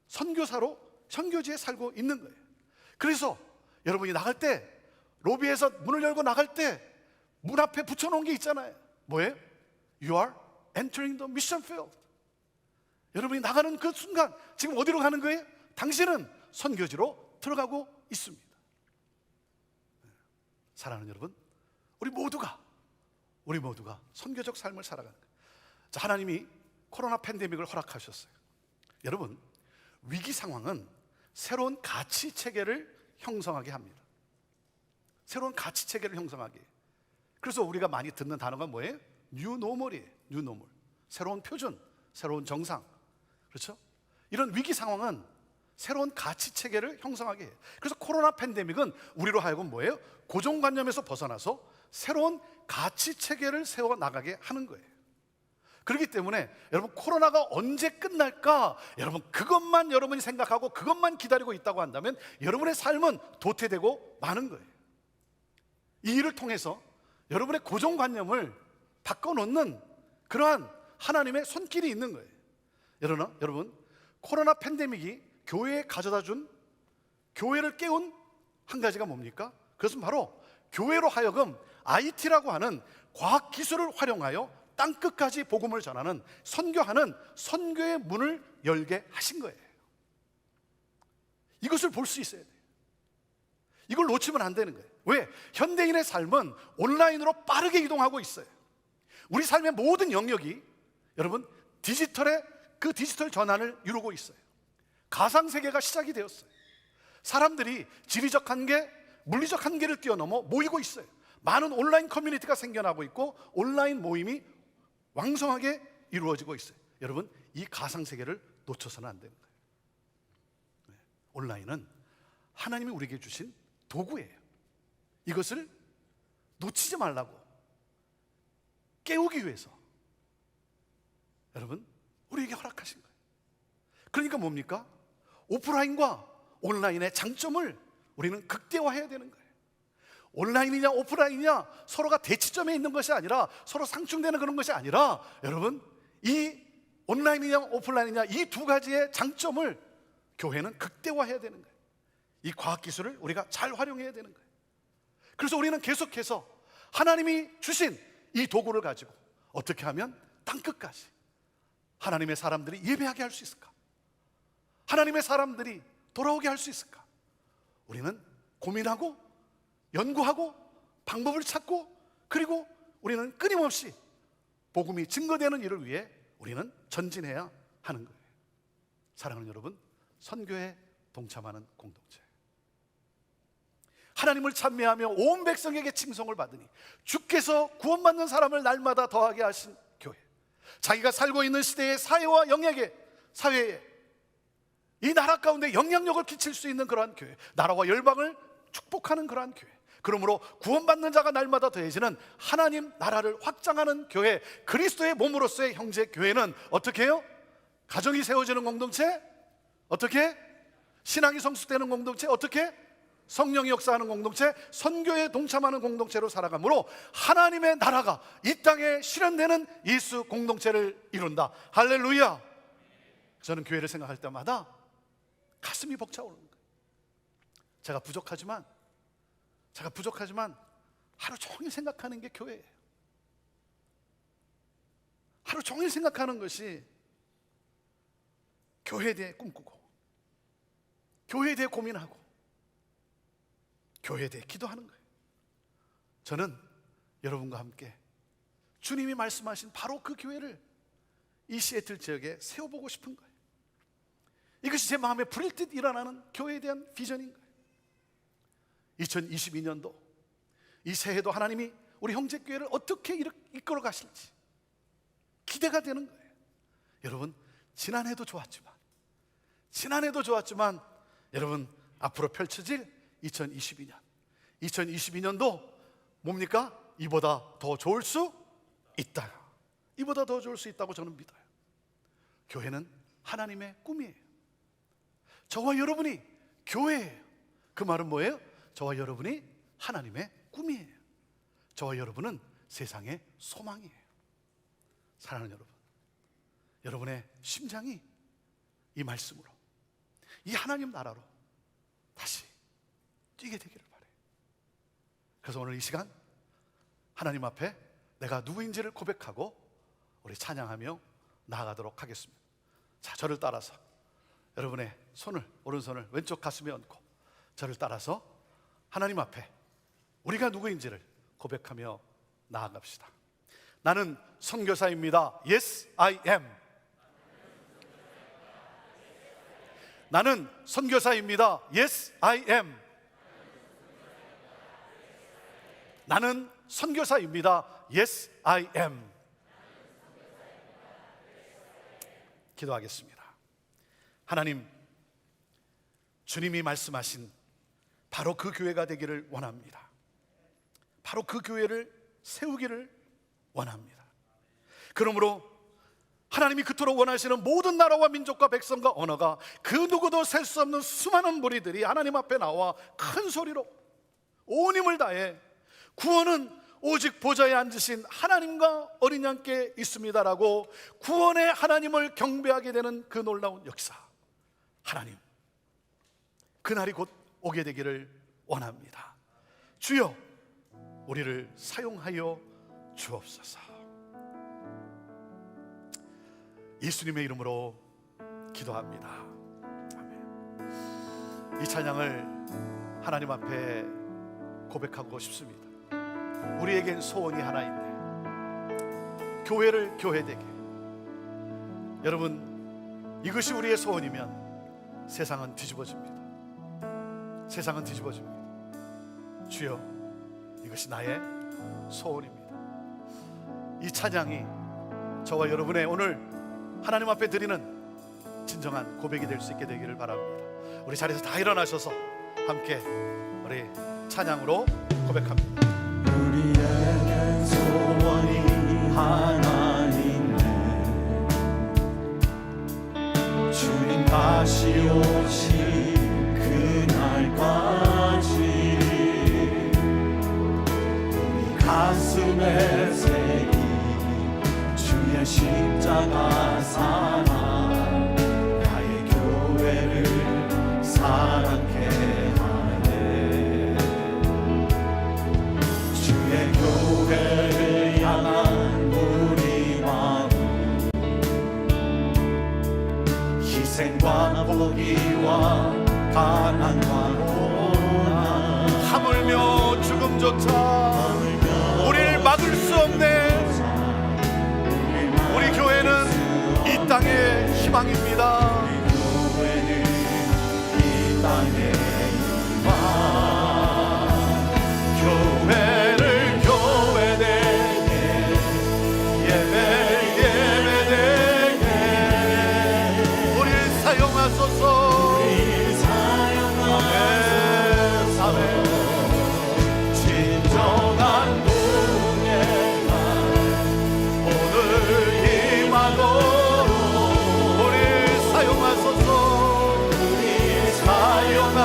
선교사로 선교지에 살고 있는 거예요. 그래서 여러분이 나갈 때, 로비에서 문을 열고 나갈 때 문 앞에 붙여놓은 게 있잖아요. 뭐예요? You are entering the mission field. 여러분이 나가는 그 순간 지금 어디로 가는 거예요? 당신은 선교지로 들어가고 있습니다. 사랑하는 여러분, 우리 모두가 선교적 삶을 살아가는 거예요. 자, 하나님이 코로나 팬데믹을 허락하셨어요. 여러분, 위기 상황은 새로운 가치 체계를 형성하게 합니다. 새로운 가치 체계를 형성하게. 그래서 우리가 많이 듣는 단어가 뭐예요? New Normal이에요. New Normal. 새로운 표준, 새로운 정상. 그렇죠? 이런 위기 상황은 새로운 가치 체계를 형성하게 해요. 그래서 코로나 팬데믹은 우리로 하여금 뭐예요? 고정관념에서 벗어나서 새로운 가치 체계를 세워 나가게 하는 거예요. 그렇기 때문에 여러분, 코로나가 언제 끝날까? 여러분, 그것만 여러분이 생각하고 그것만 기다리고 있다고 한다면 여러분의 삶은 도태되고 마는 거예요. 이 일을 통해서 여러분의 고정관념을 바꿔놓는 그러한 하나님의 손길이 있는 거예요. 여러분, 코로나 팬데믹이 교회에 가져다 준, 교회를 깨운 한 가지가 뭡니까? 그것은 바로 교회로 하여금 IT라고 하는 과학기술을 활용하여 땅끝까지 복음을 전하는, 선교하는 선교의 문을 열게 하신 거예요. 이것을 볼 수 있어야 돼요. 이걸 놓치면 안 되는 거예요. 왜? 현대인의 삶은 온라인으로 빠르게 이동하고 있어요. 우리 삶의 모든 영역이 여러분 그 디지털 전환을 이루고 있어요. 가상세계가 시작이 되었어요. 사람들이 지리적 한계, 물리적 한계를 뛰어넘어 모이고 있어요. 많은 온라인 커뮤니티가 생겨나고 있고 온라인 모임이 왕성하게 이루어지고 있어요. 여러분, 이 가상세계를 놓쳐서는 안 되는 거예요. 온라인은 하나님이 우리에게 주신 도구예요. 이것을 놓치지 말라고, 깨우기 위해서 여러분 우리에게 허락하신 거예요. 그러니까 뭡니까? 오프라인과 온라인의 장점을 우리는 극대화해야 되는 거예요. 온라인이냐 오프라인이냐 서로가 대치점에 있는 것이 아니라, 서로 상충되는 그런 것이 아니라, 여러분 이 온라인이냐 오프라인이냐 이 두 가지의 장점을 교회는 극대화해야 되는 거예요. 이 과학기술을 우리가 잘 활용해야 되는 거예요. 그래서 우리는 계속해서 하나님이 주신 이 도구를 가지고 어떻게 하면 땅끝까지 하나님의 사람들이 예배하게 할 수 있을까? 하나님의 사람들이 돌아오게 할 수 있을까? 우리는 고민하고 연구하고 방법을 찾고, 그리고 우리는 끊임없이 복음이 증거되는 일을 위해 우리는 전진해야 하는 거예요. 사랑하는 여러분, 선교에 동참하는 공동체, 하나님을 찬미하며 온 백성에게 칭송을 받으니 주께서 구원받는 사람을 날마다 더하게 하신 교회, 자기가 살고 있는 시대의 사회와 사회에 이 나라 가운데 영향력을 끼칠 수 있는 그러한 교회, 나라와 열방을 축복하는 그러한 교회, 그러므로 구원받는 자가 날마다 더해지는 하나님 나라를 확장하는 교회, 그리스도의 몸으로서의 형제 교회는 어떻게 해요? 가정이 세워지는 공동체, 어떻게? 신앙이 성숙되는 공동체, 어떻게? 성령이 역사하는 공동체, 선교에 동참하는 공동체로 살아가므로 하나님의 나라가 이 땅에 실현되는 예수 공동체를 이룬다. 할렐루야. 저는 교회를 생각할 때마다 가슴이 벅차오르는 거예요. 제가 부족하지만 하루 종일 생각하는 게 교회예요. 하루 종일 생각하는 것이 교회에 대해 꿈꾸고, 교회에 대해 고민하고, 교회에 대해 기도하는 거예요. 저는 여러분과 함께 주님이 말씀하신 바로 그 교회를 이 시애틀 지역에 세워보고 싶은 거예요. 이것이 제 마음에 불일 듯 일어나는 교회에 대한 비전인 거예요. 2022년도 이 새해도 하나님이 우리 형제교회를 어떻게 이끌어 가실지 기대가 되는 거예요. 여러분, 지난해도 좋았지만 여러분, 앞으로 펼쳐질 2022년도 뭡니까? 이보다 더 좋을 수 있다. 이보다 더 좋을 수 있다고 저는 믿어요. 교회는 하나님의 꿈이에요. 저와 여러분이 교회예요. 그 말은 뭐예요? 저와 여러분이 하나님의 꿈이에요. 저와 여러분은 세상의 소망이에요. 사랑하는 여러분, 여러분의 심장이 이 말씀으로, 이 하나님 나라로 다시 뛰게 되기를 바라요. 그래서 오늘 이 시간 하나님 앞에 내가 누구인지를 고백하고 우리 찬양하며 나아가도록 하겠습니다. 자, 저를 따라서 여러분의 오른손을 왼쪽 가슴에 얹고 저를 따라서 하나님 앞에 우리가 누구인지를 고백하며 나아갑시다. 나는 선교사입니다. Yes, I am. 나는 선교사입니다. Yes, I am. 나는 선교사입니다. Yes, I am. 기도하겠습니다. 하나님, 주님이 말씀하신 바로 그 교회가 되기를 원합니다. 바로 그 교회를 세우기를 원합니다. 그러므로 하나님이 그토록 원하시는 모든 나라와 민족과 백성과 언어가 그 누구도 셀 수 없는 수많은 무리들이 하나님 앞에 나와 큰 소리로 온 힘을 다해 구원은 오직 보좌에 앉으신 하나님과 어린 양께 있습니다라고 구원의 하나님을 경배하게 되는 그 놀라운 역사, 하나님, 그날이 곧 오게 되기를 원합니다. 주여, 우리를 사용하여 주옵소서. 예수님의 이름으로 기도합니다. 아멘. 이 찬양을 하나님 앞에 고백하고 싶습니다. 우리에겐 소원이 하나 있네. 교회를 교회되게. 여러분, 이것이 우리의 소원이면 세상은 뒤집어집니다. 세상은 뒤집어집니다. 주여, 이것이 나의 소원입니다. 이 찬양이 저와 여러분의 오늘 하나님 앞에 드리는 진정한 고백이 될 수 있게 되기를 바랍니다. 우리 자리에서 다 일어나셔서 함께 우리 찬양으로 고백합니다. 우리에겐 소원이 하나 있네. 주님 다시 오신 그날까지 우리 가슴에 새긴 주의 십자가 사랑, 나의 교회를 사랑케 하네. 주의 교회를 향한 우리 마음, 희생과 포기와 가난과 고난, 하물며 죽음조차 우리를 막을 수 없네. 우리 교회는 이 땅의 희망입니다. 교회는 이 땅의 희망. 교회를 교회되게, 예배되게 우리를 사용하소서. 아멘. 진정한 동행한 오늘 임하도록 우리를 사용하소서. 우리 사용한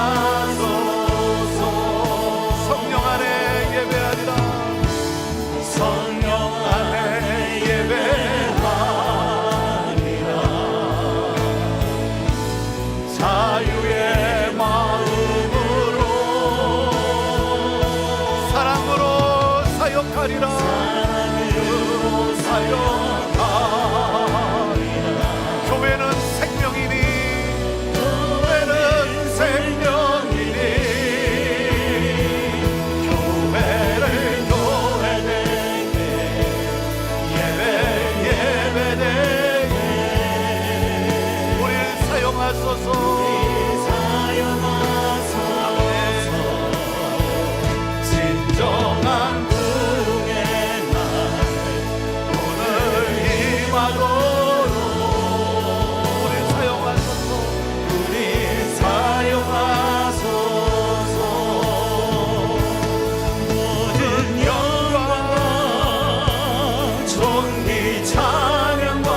존귀 찬양과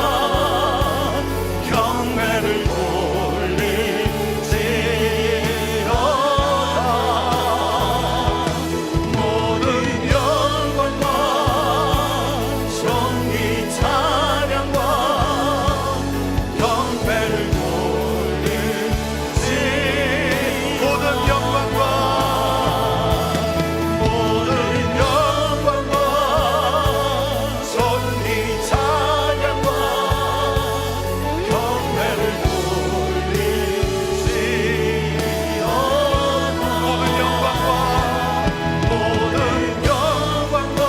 경배를 돌릴지어다. 모든 영광과 존귀 찬양과 경배를 돌릴지. 모든 영광과 모든 영광과 존귀 찬양과 경배를 돌릴지어다. 모든 영광과 모든 영광과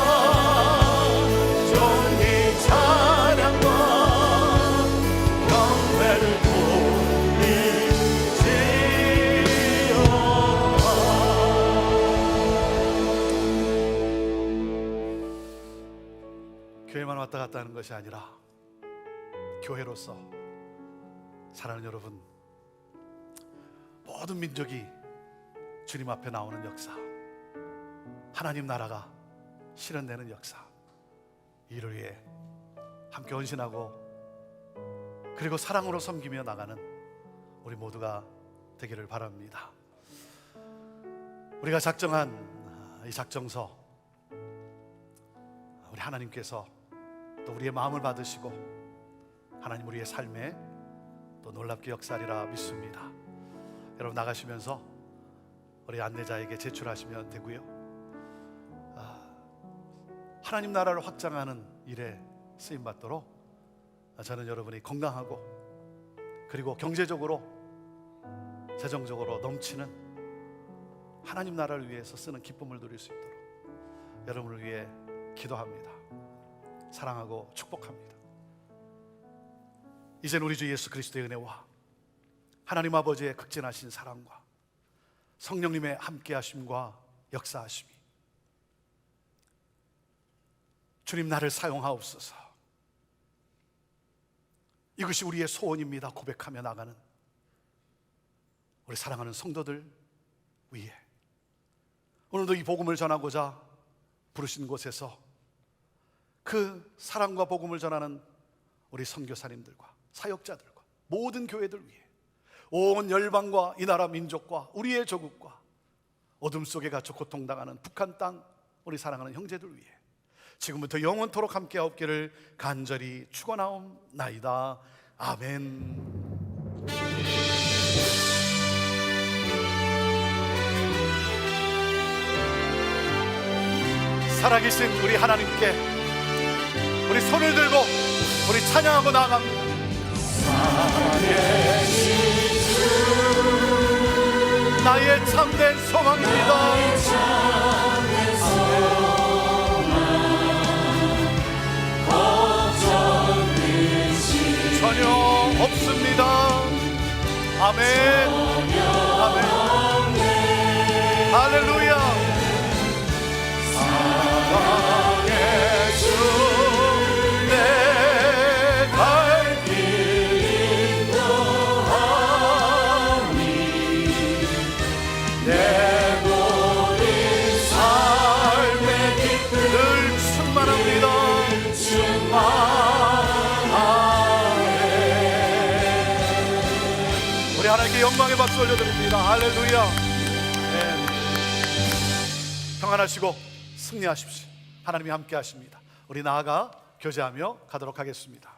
존귀 찬양과 경배를 돌릴지어다. 교회만 왔다 갔다 하는 것이 아니라 교회로서 사랑하는 여러분, 모든 민족이 주님 앞에 나오는 역사, 하나님 나라가 실현되는 역사, 이를 위해 함께 헌신하고 그리고 사랑으로 섬기며 나가는 우리 모두가 되기를 바랍니다. 우리가 작정한 이 작정서, 우리 하나님께서 또 우리의 마음을 받으시고 하나님 우리의 삶에 또 놀랍게 역사하리라 믿습니다. 여러분 나가시면서 우리 안내자에게 제출하시면 되고요. 하나님 나라를 확장하는 일에 쓰임 받도록 저는 여러분이 건강하고 그리고 경제적으로 재정적으로 넘치는 하나님 나라를 위해서 쓰는 기쁨을 누릴 수 있도록 여러분을 위해 기도합니다. 사랑하고 축복합니다. 이제는 우리 주 예수 그리스도의 은혜와 하나님 아버지의 극진하신 사랑과 성령님의 함께하심과 역사하심이 주님 나를 사용하옵소서. 이것이 우리의 소원입니다 고백하며 나가는 우리 사랑하는 성도들 위해 오늘도 이 복음을 전하고자 부르신 곳에서 그 사랑과 복음을 전하는 우리 선교사님들과 사역자들과 모든 교회들 위해 온 열방과 이 나라 민족과 우리의 조국과 어둠 속에 갇혀 고통당하는 북한 땅 우리 사랑하는 형제들 위해 지금부터 영원토록 함께하옵기를 간절히 축원하옵나이다. 아멘. 살아계신 우리 하나님께 우리 손을 들고 우리 찬양하고 나아갑니다. 나의 참된 소망입니다. 전혀 없습니다. 아멘. 아멘. 할렐루야. 사랑의 주 내 갈 길 인도하니 내 모든 삶의 기쁨 늘 충만합니다. 우리 하나님께 영광의 박수 올려드립니다. 할렐루야. 평안하시고 승리하십시오. 하나님이 함께 하십니다. 우리 나아가 교제하며 가도록 하겠습니다.